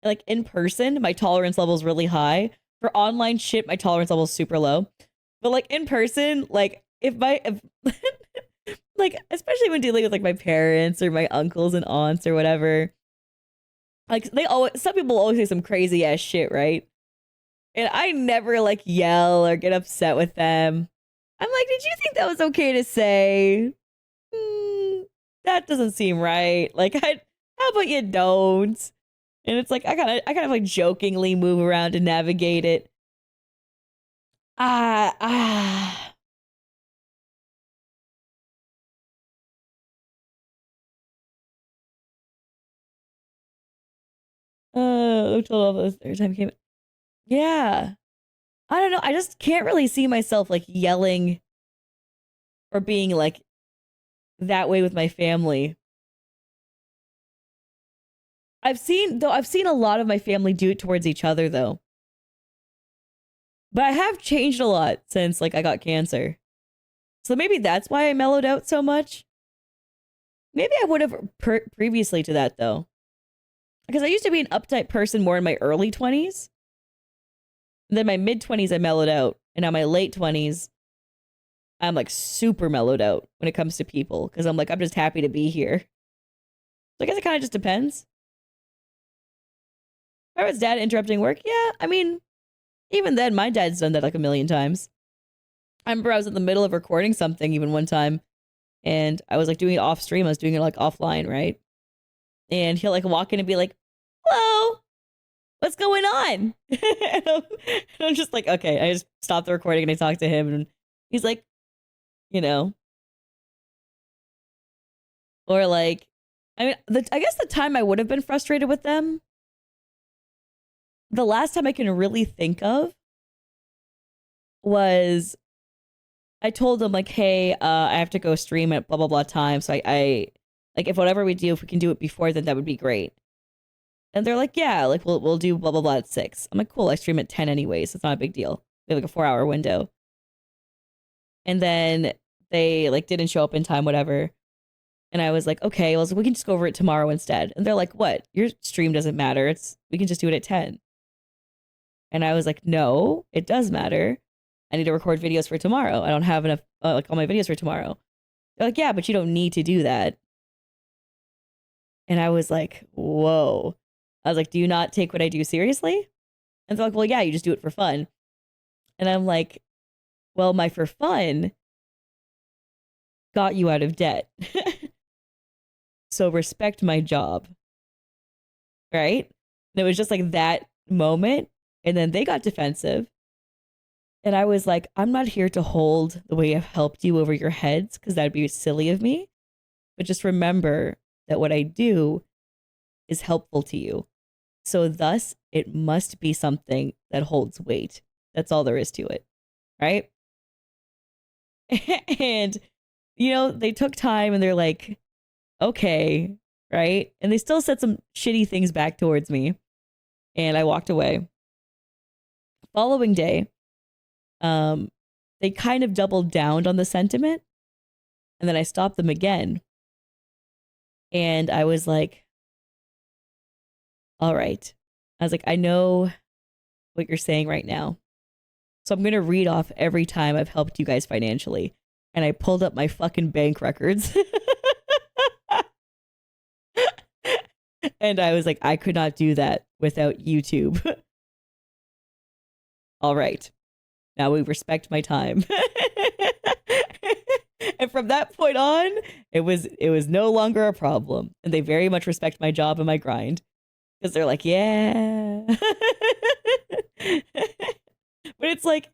like in person, my tolerance level is really high. For online shit, my tolerance level is super low. But like in person, like if like especially when dealing with like my parents or my uncles and aunts or whatever. Like some people always say some crazy ass shit, right? And I never like yell or get upset with them. I'm like, did you think that was okay to say? That doesn't seem right. Like, how about you don't? And it's like I kind of like jokingly move around to navigate it. Looked all this third time came. Yeah. I don't know. I just can't really see myself like yelling or being like that way with my family. I've seen a lot of my family do it towards each other though. But I have changed a lot since like I got cancer. So maybe that's why I mellowed out so much. Maybe I would have previously to that though. because I used to be an uptight person more in my early 20s. Then my mid 20s, I mellowed out. And now my late 20s, I'm like super mellowed out when it comes to people. Because I'm like, I'm just happy to be here. So I guess it kind of just depends. If I was dad interrupting work, yeah, I mean, even then, my dad's done that like a million times. I remember I was in the middle of recording something even one time. And I was like doing it off stream. I was doing it like offline, right? And he'll like walk in and be like, hello, what's going on? And I'm just like, okay. I just stopped the recording and I talked to him and he's like, you know. Or like, I mean, I guess the time I would have been frustrated with them, the last time I can really think of was I told them like, hey, I have to go stream at blah, blah, blah time. So I like, if whatever we do, if we can do it before, then that would be great. And they're like, yeah, like we'll do blah, blah, blah at 6. I'm like, cool. I stream at 10 anyways. It's not a big deal. We have like a 4-hour window. And then they like didn't show up in time, whatever. And I was like, okay, well, we can just go over it tomorrow instead. And they're like, what? Your stream doesn't matter. We can just do it at 10. And I was like, no, it does matter. I need to record videos for tomorrow. I don't have enough, like all my videos for tomorrow. They're like, yeah, but you don't need to do that. And I was like, whoa. I was like, do you not take what I do seriously? And they're like, well, yeah, you just do it for fun. And I'm like, well, my for fun got you out of debt. So respect my job. Right? And it was just like that moment. And then they got defensive. And I was like, I'm not here to hold the way I've helped you over your heads because that'd be silly of me. But just remember that what I do is helpful to you. So thus, it must be something that holds weight. That's all there is to it. Right? And, you know, they took time and they're like, okay, right? And they still said some shitty things back towards me. And I walked away. Following day, they kind of doubled down on the sentiment. And then I stopped them again. And I was like, all right. I was like, I know what you're saying right now. So I'm going to read off every time I've helped you guys financially. And I pulled up my fucking bank records. And I was like, I could not do that without YouTube. All right. Now we respect my time. And from that point on, it was no longer a problem. And they very much respect my job and my grind. Because they're like, yeah. But it's like,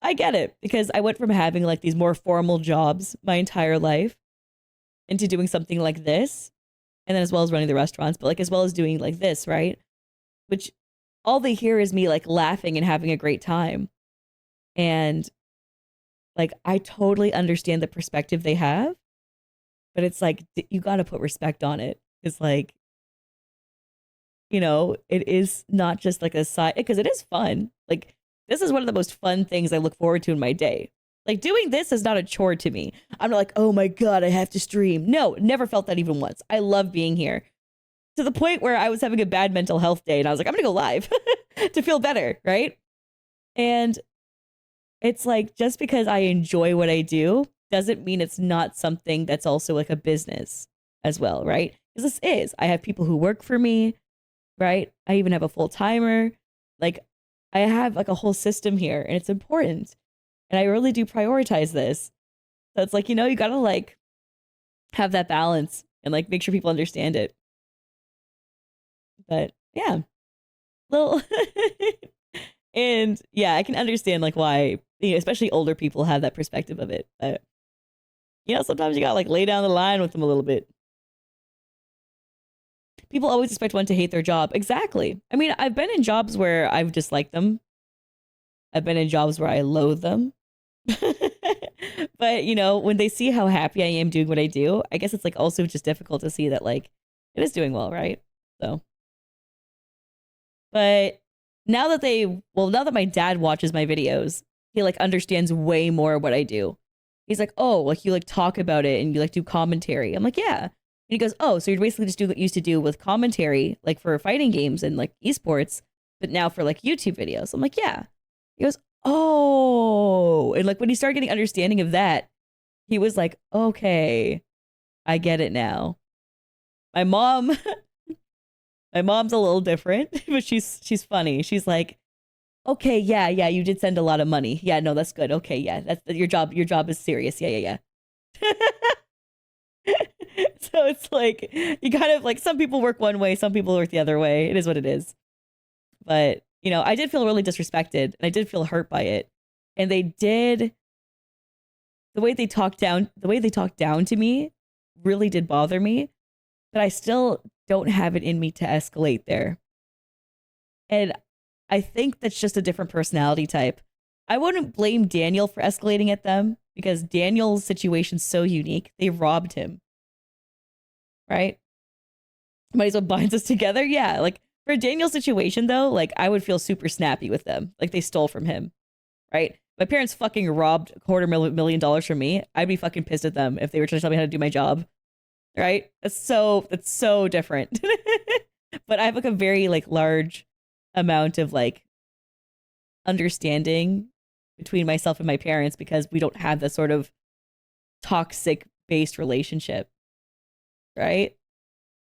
I get it. Because I went from having like these more formal jobs my entire life into doing something like this. And then as well as running the restaurants, but like as well as doing like this, right? Which all they hear is me like laughing and having a great time. And like, I totally understand the perspective they have, but it's like, you got to put respect on it. It's like, you know, it is not just like a side, because it is fun. Like, this is one of the most fun things I look forward to in my day. Like, doing this is not a chore to me. I'm not like, oh my God, I have to stream. No, never felt that even once. I love being here. To the point where I was having a bad mental health day and I was like, I'm going to go live to feel better, right? And it's like, just because I enjoy what I do doesn't mean it's not something that's also like a business as well, right? Because this is. I have people who work for me, right? I even have a full-timer. Like, I have like a whole system here and it's important. And I really do prioritize this. So it's like, you know, you gotta like have that balance and like make sure people understand it. But yeah, little, and yeah, I can understand like why, you know, especially older people have that perspective of it. But you know, sometimes you gotta like lay down the line with them a little bit. People always expect one to hate their job. Exactly. I mean, I've been in jobs where I've disliked them. I've been in jobs where I loathe them. But, you know, when they see how happy I am doing what I do, I guess it's like also just difficult to see that like it is doing well, right? So, but now that my dad watches my videos, he like understands way more what I do. He's like, oh, like you like talk about it and you like do commentary. I'm like, yeah, he goes, oh, so you're basically just doing what you used to do with commentary, like for fighting games and like esports, but now for like YouTube videos. I'm like, yeah. He goes, oh. And like when he started getting understanding of that, he was like, okay, I get it now. My mom's a little different, but she's funny. She's like, okay, yeah, you did send a lot of money. Yeah, no, that's good. Okay, yeah, that's your job. Your job is serious. Yeah. So it's like, you kind of like, some people work one way, some people work the other way. It is what it is. But, you know, I did feel really disrespected and I did feel hurt by it. And they did, the way they talked down to me really did bother me, but I still don't have it in me to escalate there. And I think that's just a different personality type. I wouldn't blame Daniel for escalating at them because Daniel's situation's so unique. They robbed him. Right? Might as well binds us together. Yeah. Like for Daniel's situation though, like I would feel super snappy with them. Like they stole from him. Right? My parents fucking robbed $250,000 from me. I'd be fucking pissed at them if they were trying to tell me how to do my job. Right? That's so different. But I have like a very like large amount of like understanding between myself and my parents because we don't have this sort of toxic based relationship. Right?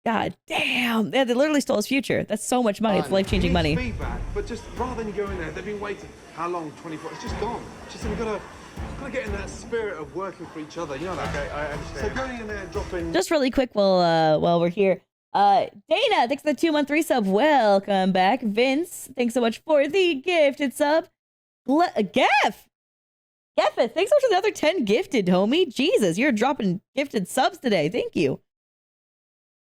God damn. Yeah, they literally stole his future. That's so much money. It's life-changing money. Feedback, but just rather than you go in there, they've been waiting. How long? 24? It's just gone. Just we've got to get in that spirit of working for each other. You know that? Okay, I understand. So going in there, dropping. Just really quick while we're here. Dana, thanks for the 2-month resub. Welcome back. Vince, thanks so much for the gifted sub. Geff, thanks so much for the other 10 gifted, homie. Jesus, you're dropping gifted subs today. Thank you.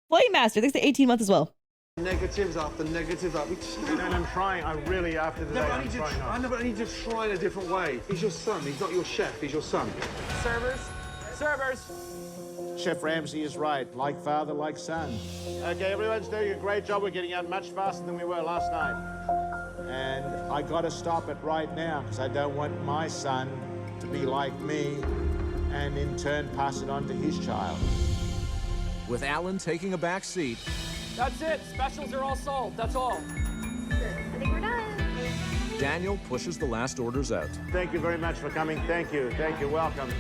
Playmaster, thanks to 18 months as well. Negatives after negatives after. And I'm trying. I really, after the day, I'm trying not. I need to try in a different way. He's your son. He's not your chef. He's your son. Servers. Chef Ramsay is right. Like father, like son. Okay, everyone's doing a great job. We're getting out much faster than we were last night. And I got to stop it right now because I don't want my son to be like me and in turn pass it on to his child. With Alan taking a back seat. That's it. Specials are all sold. That's all. I think we're done. Daniel pushes the last orders out. Thank you very much for coming. Thank you. Welcome.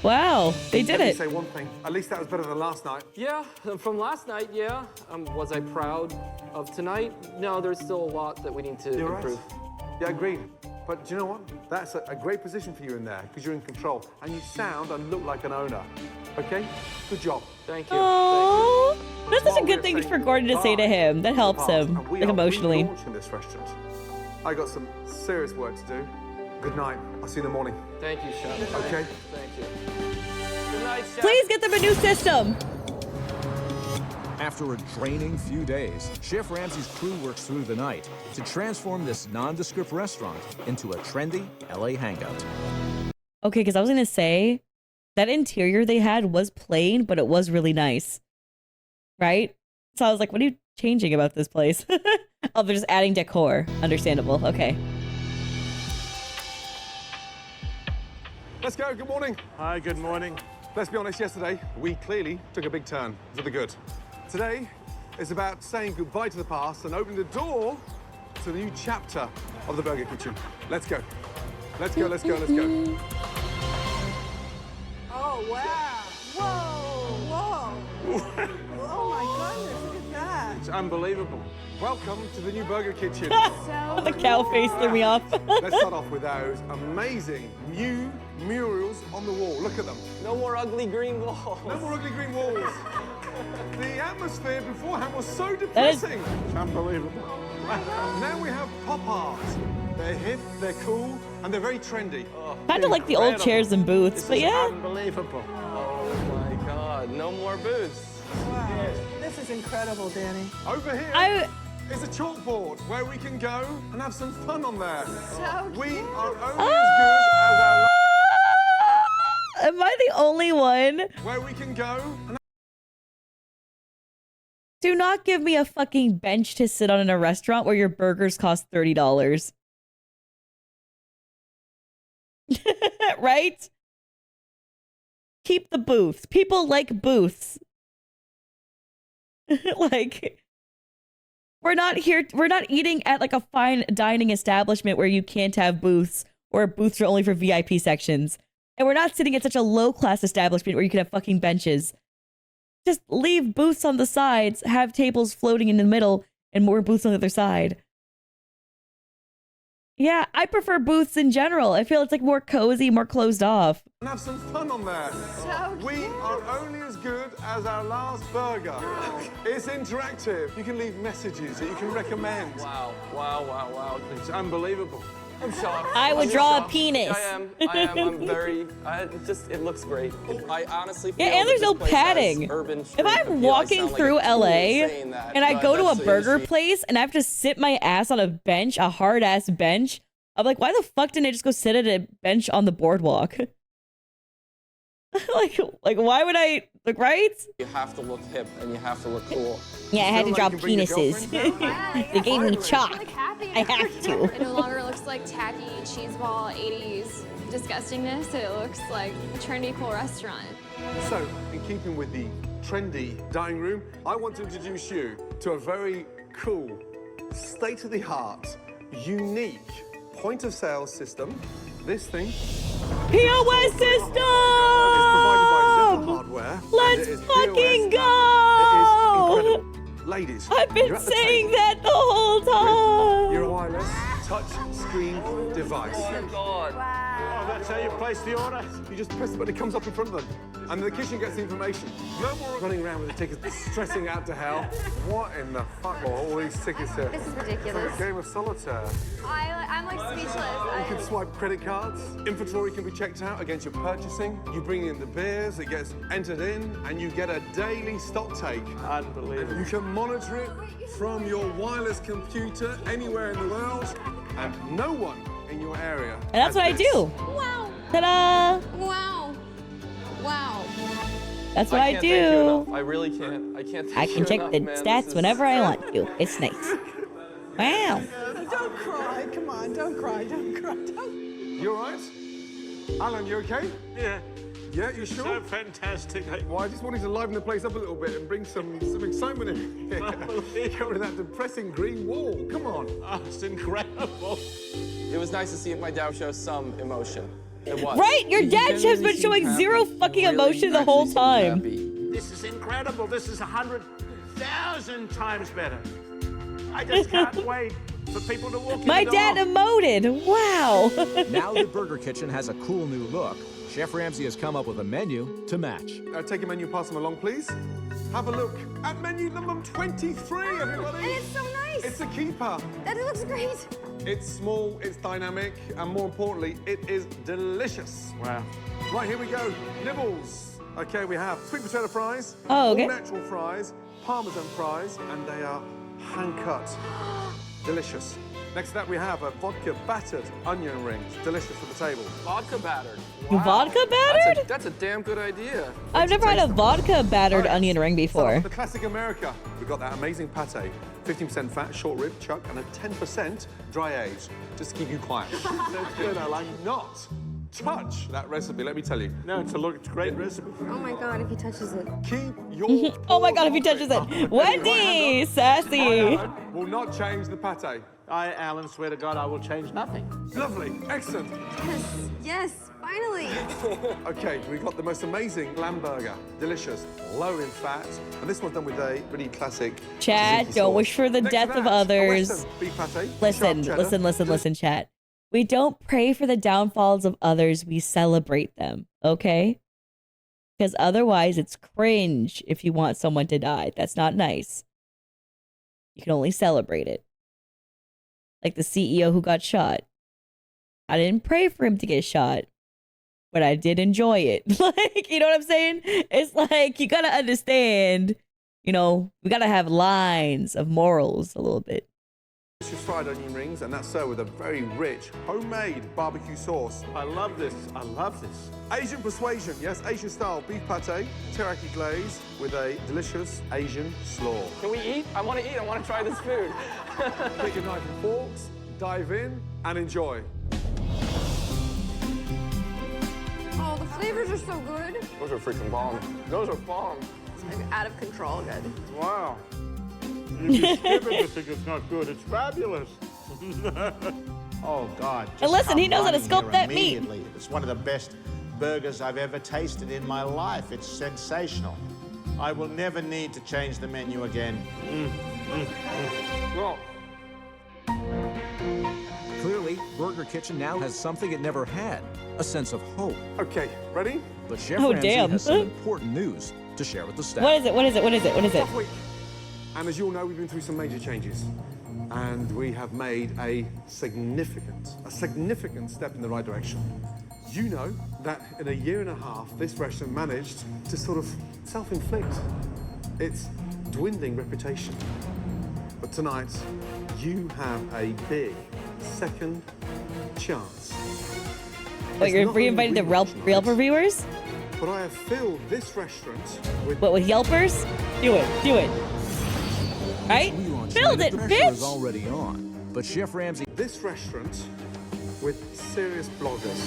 Wow, they did Let me it. say one thing. At least that was better than last night. Yeah, from last night, yeah. Was I proud of tonight? No, there's still a lot that we need to improve. Right. Yeah, agreed. But do you know what? That's a great position for you in there because you're in control and you sound and look like an owner. Okay? Good job. Thank you. Oh, that's such a good thing for Gordon to say to him. That helps him, like emotionally. This restaurant. I got some serious work to do. Good night. I'll see you in the morning. Thank you, Chef. Okay. Thank you. Good night, Chef. Please get them a new system. After a draining few days, Chef Ramsay's crew works through the night to transform this nondescript restaurant into a trendy LA hangout. Okay, because I was going to say, that interior they had was plain, but it was really nice. Right? So I was like, what are you changing about this place? Oh, they're just adding decor. Understandable. Okay. Let's go. Good morning. Hi, good morning. Let's be honest, yesterday, we clearly took a big turn for the good. Today is about saying goodbye to the past and opening the door to the new chapter of the Burger Kitchen. Let's go. Let's go. Oh, wow. Whoa. Oh, my goodness. Look at that. It's unbelievable. Welcome to the new Burger Kitchen. The cow face threw me off. Let's start off with those amazing new murals on the wall. Look at them. No more ugly green walls. No more ugly green walls. The atmosphere beforehand was so depressing. It's unbelievable. Now we have pop art. They're hip, they're cool, and they're very trendy. Kind of like the old chairs and booths, but yeah. Unbelievable. Oh my God, no more booths. Wow. This is incredible, Danny. Over here is a chalkboard where we can go and have some fun on there. So we cute. are only as good as our... Am I the only one? Where we can go and... Do not give me a fucking bench to sit on in a restaurant where your burgers cost $30. Right? keep the booths. People like booths. Like, we're not eating at like a fine dining establishment where you can't have booths or booths are only for VIP sections. And we're not sitting at such a low-class establishment where you can have fucking benches. Just leave booths on the sides, have tables floating in the middle, and more booths on the other side. Yeah, I prefer booths in general. I feel it's like more cozy, more closed off. And have some fun on there. So we are only as good as our last burger. It's interactive. You can leave messages that you can recommend. Wow, wow, wow, wow. It's unbelievable. I'm shocked. I would I'm draw shocked. a penis. I am. I'm very, it looks great. I honestly feel Yeah, and there's no padding. If I'm walking through LA and I go to a burger place and I have to sit my ass on a bench, a hard ass bench, I'm like, why the fuck didn't I just go sit at a bench on the boardwalk? like why would I, like, right? You have to look hip and you have to look cool. Yeah, I had to draw penises. They gave me chalk. I have to. It no longer looks like tacky cheeseball 80s disgustingness. It looks like a trendy, cool restaurant. So, in keeping with the trendy dining room, I want to introduce you to a very cool, state-of-the-art, unique point-of-sale system. This thing. POS system! It's provided by Zipper Hardware. Let's fucking go! It is incredible. Ladies, I've been saying that the whole time. Your wireless touch screen device. Oh my God. Wow. Oh, that's how you place the order. You just press the button, it comes up in front of them. And the kitchen gets the information. No more running around with the tickets, stressing out to hell. What in the fuck are all these tickets here? This is ridiculous. It's a game of solitaire. I'm like speechless. You can swipe credit cards. Inventory can be checked out against your purchasing. You bring in the beers, it gets entered in, and you get a daily stock take. Unbelievable. You can monitor it from your wireless computer anywhere in the world, and no one in your area. And that's what I do. Wow. Ta-da! Wow. Wow. That's what I can't thank you do. enough. I really can't. I can't. Thank I can you check enough, the man. stats This is- whenever I want to. It's nice. Wow. Don't cry. Come on, don't cry. Don't cry. Don't. You all right? Alan, you okay? Yeah. Yeah, you sure? So fantastic. Well, I just wanted to liven the place up a little bit and bring some excitement in. Get rid of that depressing green wall. Come on. Oh, it's incredible. It was nice to see my dad show some emotion. It was. Right? Your dad has been showing zero fucking emotion the whole time. This is incredible. This is 100,000 times better. I just can't wait for people to walk in My the dad door. emoted. Wow. Now the Burger Kitchen has a cool new look. Chef Ramsay has come up with a menu to match. Take a menu, pass them along, please. Have a look at menu number 23, everybody. And it's so nice. It's a keeper. That looks great. It's small, it's dynamic, and more importantly, it is delicious. Wow. Right, here we go. Nibbles. Okay, we have sweet potato fries. Oh, okay. All natural fries, parmesan fries, and they are hand-cut. Delicious. Next to that, we have a vodka-battered onion rings. Delicious for the table. Vodka battered. Vodka battered? That's a damn good idea. I've never had a vodka battered All right. gun ring before. So, the classic America. We've got that amazing pate, 15% fat, short rib, chuck, and a 10% dry age. Just to keep you quiet. That's good, I like it. Not touch that recipe, let me tell you. No, it's a great recipe. Oh my God, if he touches it. Keep your Oh my God, if he touches it. Wendy, sassy. will not change the pate. I, Alan, swear to God, I will change nothing. Lovely, excellent. Yes, finally. Okay, we've got the most amazing lamb burger. Delicious, low in fat. And this one's done with a really classic Chat, tzatziki don't sauce. wish for the Next to death of that, a others. Western beef pate, Listen, sharp cheddar. listen, chat. We don't pray for the downfalls of others, we celebrate them, okay? Because otherwise it's cringe if you want someone to die. That's not nice. You can only celebrate it. Like the CEO who got shot. I didn't pray for him to get shot, but I did enjoy it. Like, you know what I'm saying? It's like, you gotta understand, you know, we gotta have lines of morals a little bit. Delicious fried onion rings, and that's served with a very rich, homemade barbecue sauce. I love this. I love this. Asian persuasion, yes, Asian-style beef pate, teriyaki glaze with a delicious Asian slaw. Can we eat? I want to eat. I want to try this food. Take a knife and forks, dive in, and enjoy. Oh, the Flavors are so good. Those are freaking bomb. Those are bomb. It's like out of control good. Wow. If you skip it, you think it's not good. It's fabulous. Oh, God. And just listen, he come knows how to running sculpt here that meat. immediately. It's one of the best burgers I've ever tasted in my life. It's sensational. I will never need to change the menu again. Well, Clearly, Burger Kitchen now has something it never had, a sense of hope. Okay, ready? But Chef Oh, Ramsay damn. has some important news to share with the staff. What is it? What is it? What is it? What is it? Tough week. And as you all know, we've been through some major changes. And we have made a significant step in the right direction. You know that in a year and a half, this restaurant managed to sort of self-inflict its dwindling reputation. But tonight, you have a big second chance. What, you're reinviting the Yelp reviewers? But I have filled this restaurant with... What, with Yelpers? Do it. Do it. Right? Build it, The pressure is bitch! already on, but Chef Ramsay... This restaurant with serious bloggers.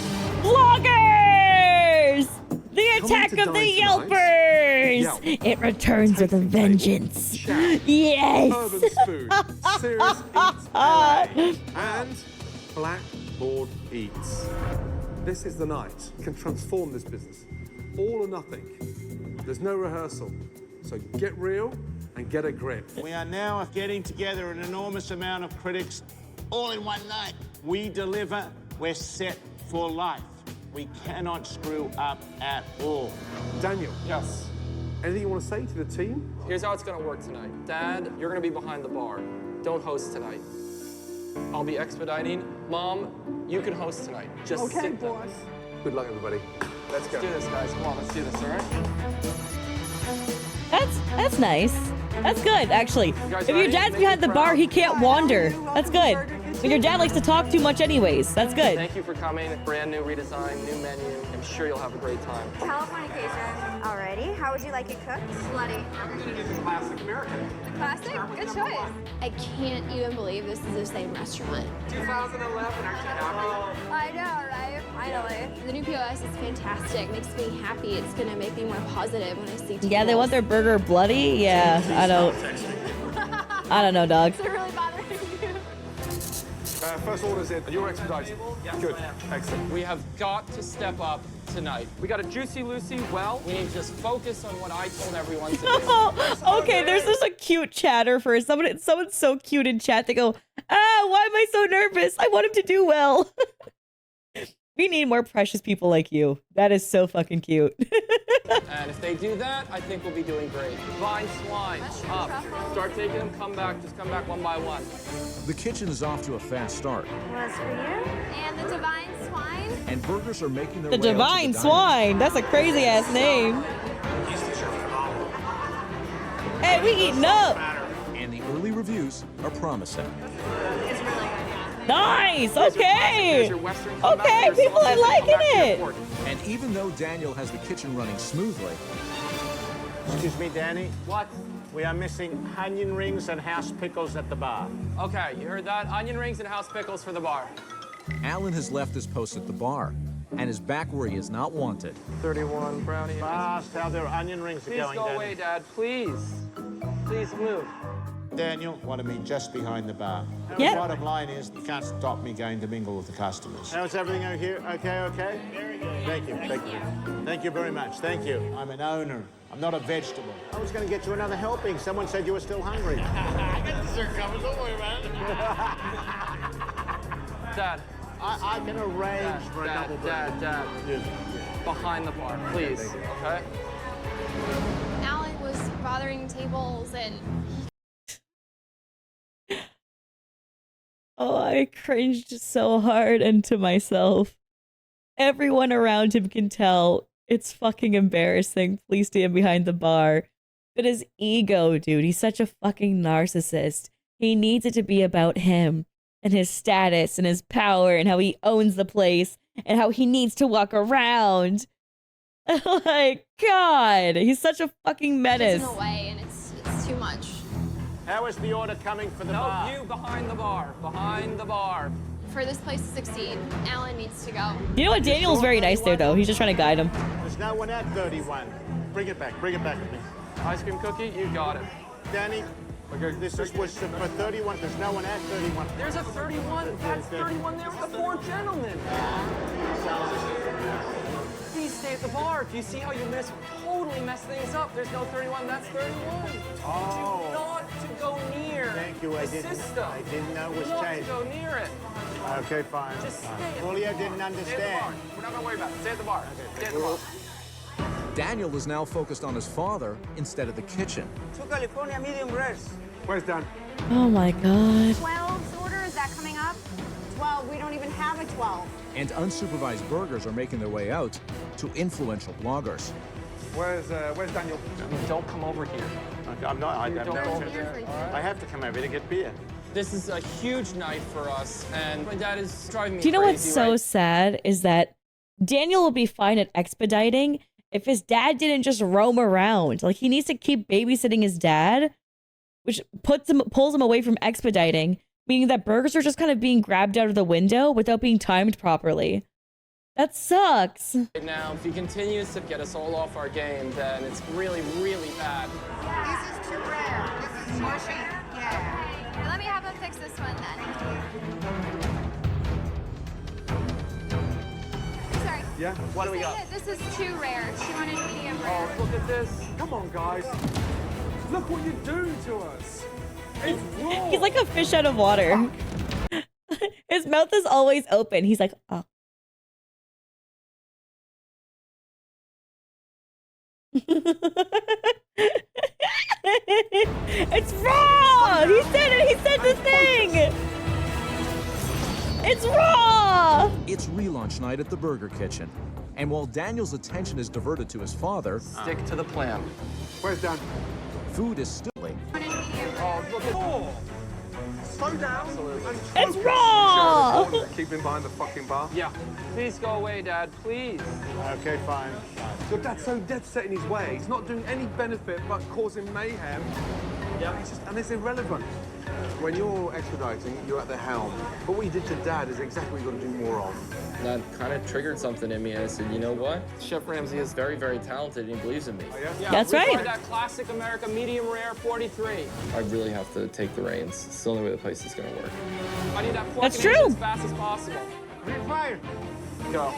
Vloggers! The attack Coming to of the dine tonight. Yelpers! Yelp. It returns with a vengeance. Yes! Urban's Food, Serious Eats LA, and Blackboard Eats. This is the night. You can transform this business. All or nothing. There's no rehearsal. So get real and get a grip. We are now getting together an enormous amount of critics all in one night. We deliver, we're set for life. We cannot screw up at all. Daniel, yes. anything you want to say to the team? Here's how it's gonna work tonight. Dad, you're gonna be behind the bar. Don't host tonight. I'll be expediting. Mom, you can host tonight. Just Okay, sit boss. Good luck, everybody. Let's do this, guys. Come on, let's do this, all right? That's nice. That's good, actually. guys If your ready? dad's Make behind me the bar, proud. he can't wander. That's good. When your dad likes to talk too much anyways. That's good. Thank you for coming. Brand new redesign, new menu. I'm sure you'll have a great time. Californication. Alrighty. How would you like it cooked? Slutty. I'm gonna do the classic American. Classic? Good choice. I can't even believe this is the same restaurant. 2011, actually happy. I know, right? Finally. The new POS is fantastic. Makes me happy. It's gonna make me more positive when I see tables. Yeah, they want their burger bloody? Yeah, I don't know, dog. Is it really bothering you? First order's in. You're expedited. Good. Excellent. We have got to step up tonight. We got a Juicy Lucy. Well, we need to just focus on what I told everyone to do. Okay, there's just a cute chatter for someone's so cute in chat. They go, why am I so nervous? I want him to do well. We need more precious people like you. That is so fucking cute. And if they do that, I think we'll be doing great. Vine swine, up. Start taking them, come back. Just come back one by one. The kitchen is off to a fast start, Was for you. And the divine swine. and burgers are making their The way out to Divine the dining Swine. That's a crazy ass name. Hey, we eating up. room. And the early reviews are promising. It's really good. Nice. Okay. Here's your Western comeback. Okay, Here's people are sausage, liking come back to your it. pork. And even though Daniel has the kitchen running smoothly, Excuse me, Danny. What? We are missing onion rings and house pickles at the bar. Okay, you heard that? Onion rings and house pickles for the bar. Alan has left his post at the bar and is back where he is not wanted. 31 brownie. Fast, how their onion rings are Please going, go Danny. away, Dad. Please. Please move. Daniel wanted me just behind the bar. Yeah. The bottom line is, you can't stop me going to mingle with the customers. How's everything out here? Okay? Very good. Thank you. Thank you very much. Thank you. I'm an owner. I'm not a vegetable. I was going to get you another helping. Someone said you were still hungry. I got dessert coming. Don't worry about it. Dad. I can arrange for a double burger. Dad. Yes. Behind the bar, please. Okay? Alan was bothering tables and Oh, I cringed so hard and to myself. Everyone around him can tell it's fucking embarrassing. Please stand behind the bar. But his ego, dude, he's such a fucking narcissist. He needs it to be about him and his status and his power and how he owns the place and how he needs to walk around. Like, God, he's such a fucking menace. gets in the way, and it's too much. How is the order coming for the bar? No, you behind the bar. Behind the bar. for this place to succeed, Alan needs to go. You know what? Daniel's very nice there, though. He's just trying to guide him. There's no one at 31. Bring it back with me. Ice cream cookie, you got it. Danny, this was for 31. There's no one at 31. There's a 31. That's 31 there with the 4 gentlemen. Please stay at the bar. Do you see how you totally mess things up? There's no 31. That's 31. Oh. Not to go near. Thank you. I didn't know it was Not changed. to go near it. Okay, fine. Just stay at Julio the didn't bar. Stay at the bar. understand. We're not gonna worry about it. Stay at the bar. Stay at the bar. Daniel is now focused on his father instead of the kitchen. 2 California medium rares. Where's Dan? Oh my God. 12's order, is that coming up? 12, we don't even have a 12. And unsupervised burgers are making their way out to influential bloggers. Where's Daniel? Don't come over here. I'm not. I have to come over to get beer. This is a huge night for us, and my dad is driving me Do you know what's crazy, so right? sad is that Daniel will be fine at expediting if his dad didn't just roam around. Like, he needs to keep babysitting his dad, which pulls him away from expediting, meaning that burgers are just kind of being grabbed out of the window without being timed properly. That sucks. Right now, if he continues to get us all off our game, then it's really, really bad. This is too rare. This is mushy. Yeah. Let me have him fix this one then. Sorry. Yeah? What do we got? This is too rare. She wanted medium rare. Oh, look at this. Come on, guys. Look what you're doing to us. It's raw. He's like a fish out of water. His mouth is always open. He's like, oh. It's raw! He said it! He said the thing! It's raw! It's relaunch night at the Burger Kitchen. And while Daniel's attention is diverted to his father, Stick to the plan. Where's Dan? food is still Oh, look at Slow down. It's raw! Keep him behind the fucking bar. Yeah. Please go away, Dad. Please. Okay, fine. Your dad's so dead set in his way. He's not doing any benefit but causing mayhem. Yeah. And it's irrelevant. When you're expediting, you're at the helm. But what you did to Dad is exactly what you've got to do more of. That kind of triggered something in me, and I said, you know what? Chef Ramsay is very, very talented, and he believes in me. Oh, yeah? That's we right. tried that classic America medium rare 43. I really have to take the reins. It's the only way the place is going to work. I need that pork That's and eggs true. as fast as possible. Fire. Go.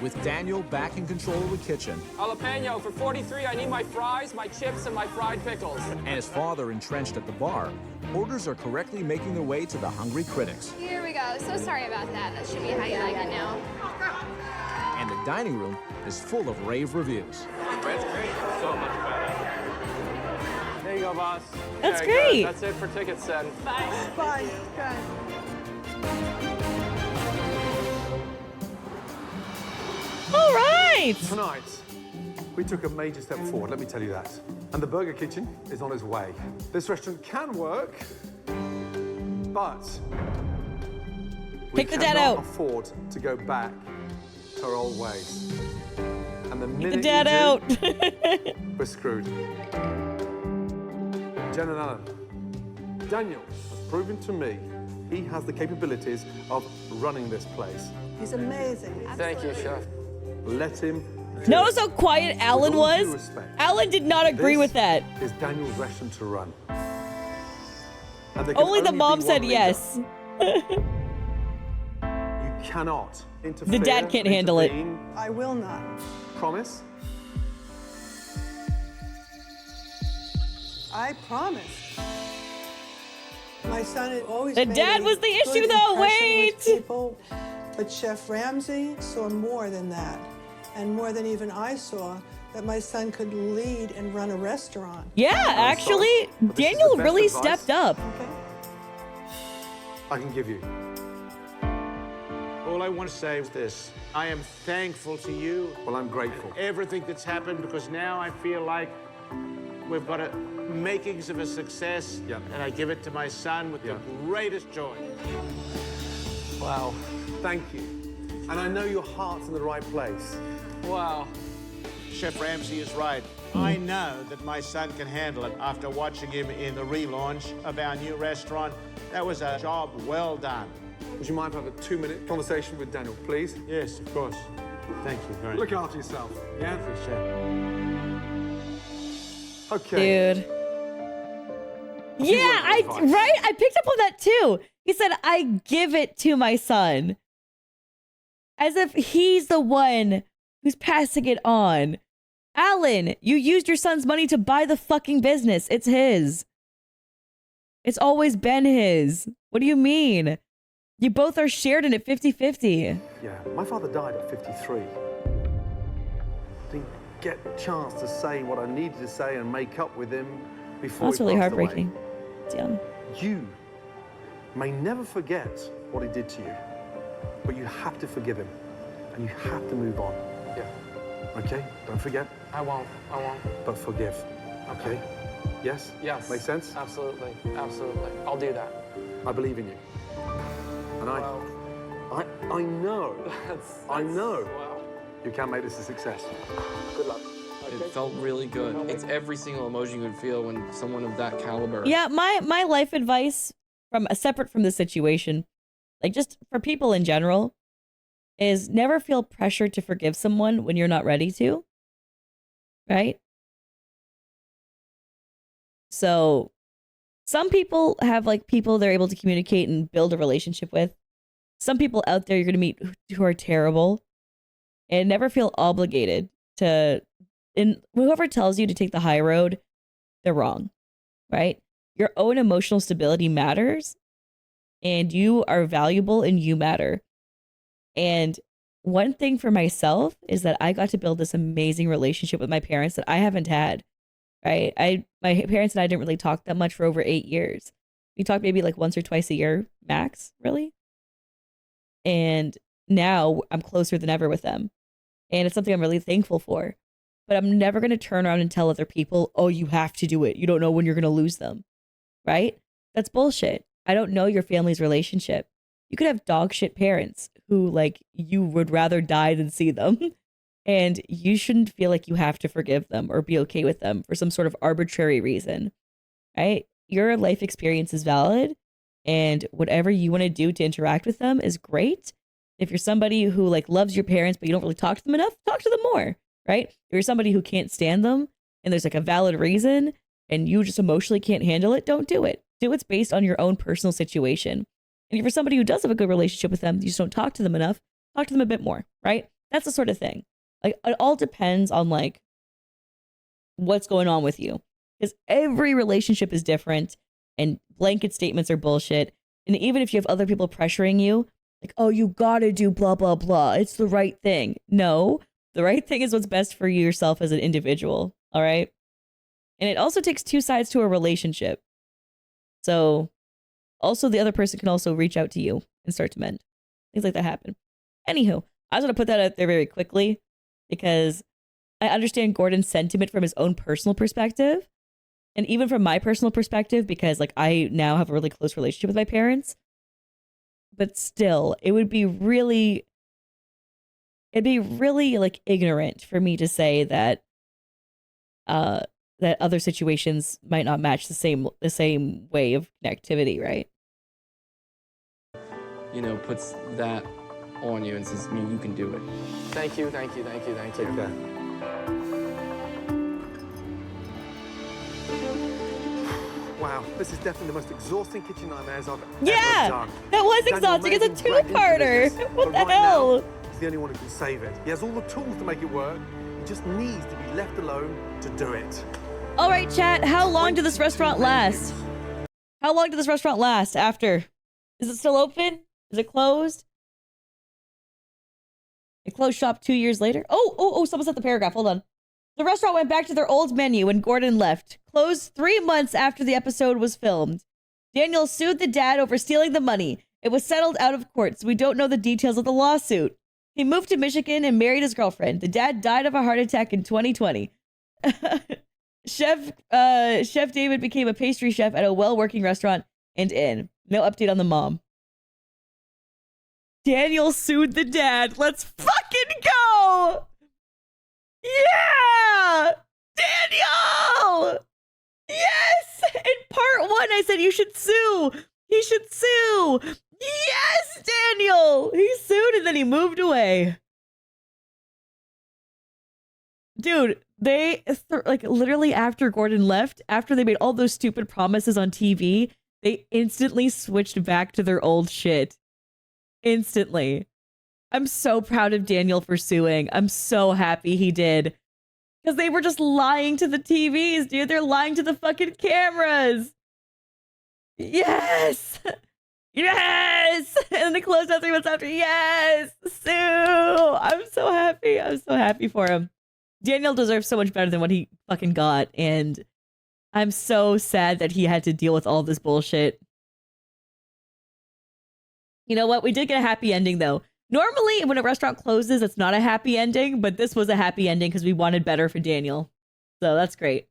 with Daniel back in control of the kitchen. Jalapeno for 43. I need my fries, my chips, and my fried pickles. And his father entrenched at the bar. Orders are correctly making their way to the hungry critics. Here we go. So sorry about that. That should be how you like it now. And the dining room is full of rave reviews. That's great. So much better. There you go, boss. That's Okay, great. good. That's it for tickets then. Bye. Bye. Bye. All right. Tonight, we took a major step forward, let me tell you that. And the Burger Kitchen is on its way. This restaurant can work, but we Pick the dad cannot out. afford to go back to our old ways. And the Get minute the dad you out. do, we're screwed. Jen and Alan, Daniel has proven to me he has the capabilities of running this place. He's amazing. Thank you, Chef. Let him do Notice it. how quiet Alan With all due was? respect, Alan did not agree this with that. is Daniel's restaurant to run. And there can Only the be mom one said leader. yes. You cannot interfere. The dad can't handle it. intervene. I will not. Promise? I promise. My son had always The made dad a was the good issue, though. impression with Wait. people, but Chef Ramsay saw more than that, and more than even I saw, that my son could lead and run a restaurant. Yeah, actually, Daniel the best really advice. stepped up. I can give you. All I want to say is this. I am thankful to you. Well, I'm grateful. Everything that's happened, because now I feel like we've got makings of a success, and I give it to my son with the greatest joy. Wow. Thank you. And I know your heart's in the right place. Wow. Chef Ramsay is right. I know that my son can handle it after watching him in the relaunch of our new restaurant. That was a job well done. Would you mind if I have a 2-minute conversation with Daniel, please? Yes, of course. Thank you very Look much. after yourself. Yeah? Chef. Okay. Dude. Yeah, right? I picked up on that too. He said, I give it to my son. As if he's the one who's passing it on. Alan, you used your son's money to buy the fucking business. It's his. It's always been his. What do you mean? You both are shared in it 50-50. Yeah, my father died at 53. Didn't get a chance to say what I needed to say and make up with him before That's he really passed heartbreaking. away. It's young. You may never forget what he did to you, but you have to forgive him, and you have to move on. Yeah. Okay? Don't forget. I won't. But forgive. Okay? Yes? Yes. Make sense? Absolutely. Absolutely. I'll do that. I believe in you. And I know, I know you can make this a success. Good luck. It felt really good. It's every single emotion you would feel when someone of that caliber. Yeah, my life advice from separate from the situation, like just for people in general, is never feel pressured to forgive someone when you're not ready to. Right? So some people have like people they're able to communicate and build a relationship with. Some people out there you're going to meet who are terrible, and never feel obligated to, and whoever tells you to take the high road, they're wrong, right? Your own emotional stability matters, and you are valuable and you matter. And one thing for myself is that I got to build this amazing relationship with my parents that I haven't had, right? My parents and I didn't really talk that much for over 8 years. We talked maybe like once or twice a year, max, really. And now I'm closer than ever with them. And it's something I'm really thankful for. But I'm never going to turn around and tell other people, oh, you have to do it. You don't know when you're going to lose them, right? That's bullshit. I don't know your family's relationship. You could have dog shit parents who like you would rather die than see them. And you shouldn't feel like you have to forgive them or be okay with them for some sort of arbitrary reason, right? Your life experience is valid. And whatever you want to do to interact with them is great. If you're somebody who like loves your parents, but you don't really talk to them enough, talk to them more, right? If you're somebody who can't stand them and there's like a valid reason and you just emotionally can't handle it, don't do it. Do what's based on your own personal situation. And if you're somebody who does have a good relationship with them, you just don't talk to them enough, talk to them a bit more, right? That's the sort of thing. Like it all depends on like what's going on with you. Because every relationship is different and blanket statements are bullshit. And even if you have other people pressuring you, like, oh, you gotta do blah, blah, blah. It's the right thing. No, the right thing is what's best for you yourself as an individual. All right. And it also takes two sides to a relationship. So also the other person can also reach out to you and start to mend. Things like that happen. Anywho, I was going to put that out there very quickly because I understand Gordon's sentiment from his own personal perspective. And even from my personal perspective, because like I now have a really close relationship with my parents. But still, it'd be really like ignorant for me to say that that other situations might not match the same way of connectivity, right? You know, puts that on you and says, you can do it. Thank you. Take care. Wow, this is definitely the most exhausting kitchen nightmares I've ever done. That was exhausting. It's a two-parter. What the hell? He's the only one who can save it. He has all the tools to make it work. He just needs to be left alone to do it. All right, chat. How long did this restaurant last? How long did this restaurant last after? Is it still open? Is it closed? It closed shop 2 years later. Oh, someone said the paragraph. Hold on. The restaurant went back to their old menu when Gordon left. Closed 3 months after the episode was filmed. Daniel sued the dad over stealing the money. It was settled out of court, so we don't know the details of the lawsuit. He moved to Michigan and married his girlfriend. The dad died of a heart attack in 2020. Chef David became a pastry chef at a well-working restaurant and inn. No update on the mom. Daniel sued the dad. Let's fucking go! Yeah! Daniel! Yes! In part 1, I said you should sue. He should sue. Yes! Yes, Daniel! He sued and then he moved away. Dude, they, like, literally after Gordon left, after they made all those stupid promises on TV, they instantly switched back to their old shit. Instantly. I'm so proud of Daniel for suing. I'm so happy he did. Because they were just lying to the TVs, dude. They're lying to the fucking cameras. Yes! Yes! And then they closed out 3 months after. Yes! Sue! I'm so happy. I'm so happy for him. Daniel deserves so much better than what he fucking got. And I'm so sad that he had to deal with all this bullshit. You know what? We did get a happy ending, though. Normally, when a restaurant closes, it's not a happy ending, but this was a happy ending because we wanted better for Daniel. So that's great.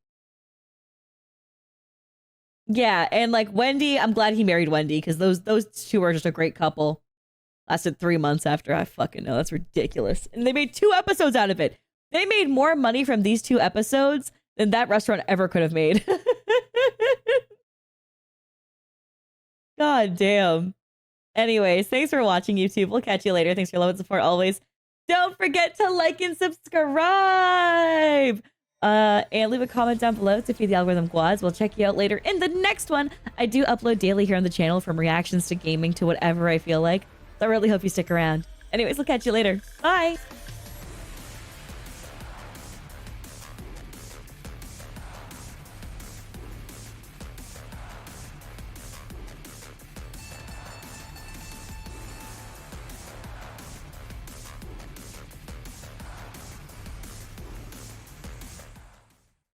Yeah, and like Wendy, I'm glad he married Wendy because those two are just a great couple. Lasted 3 months after. I fucking know. That's ridiculous. And they made 2 episodes out of it. They made more money from these 2 episodes than that restaurant ever could have made. God damn. Anyways, thanks for watching, YouTube. We'll catch you later. Thanks for your love and support always. Don't forget to like and subscribe. And leave a comment down below to feed the algorithm quads. We'll check you out later in the next one. I do upload daily here on the channel, from reactions to gaming to whatever I feel like. So I really hope you stick around. Anyways, we'll catch you later. Bye.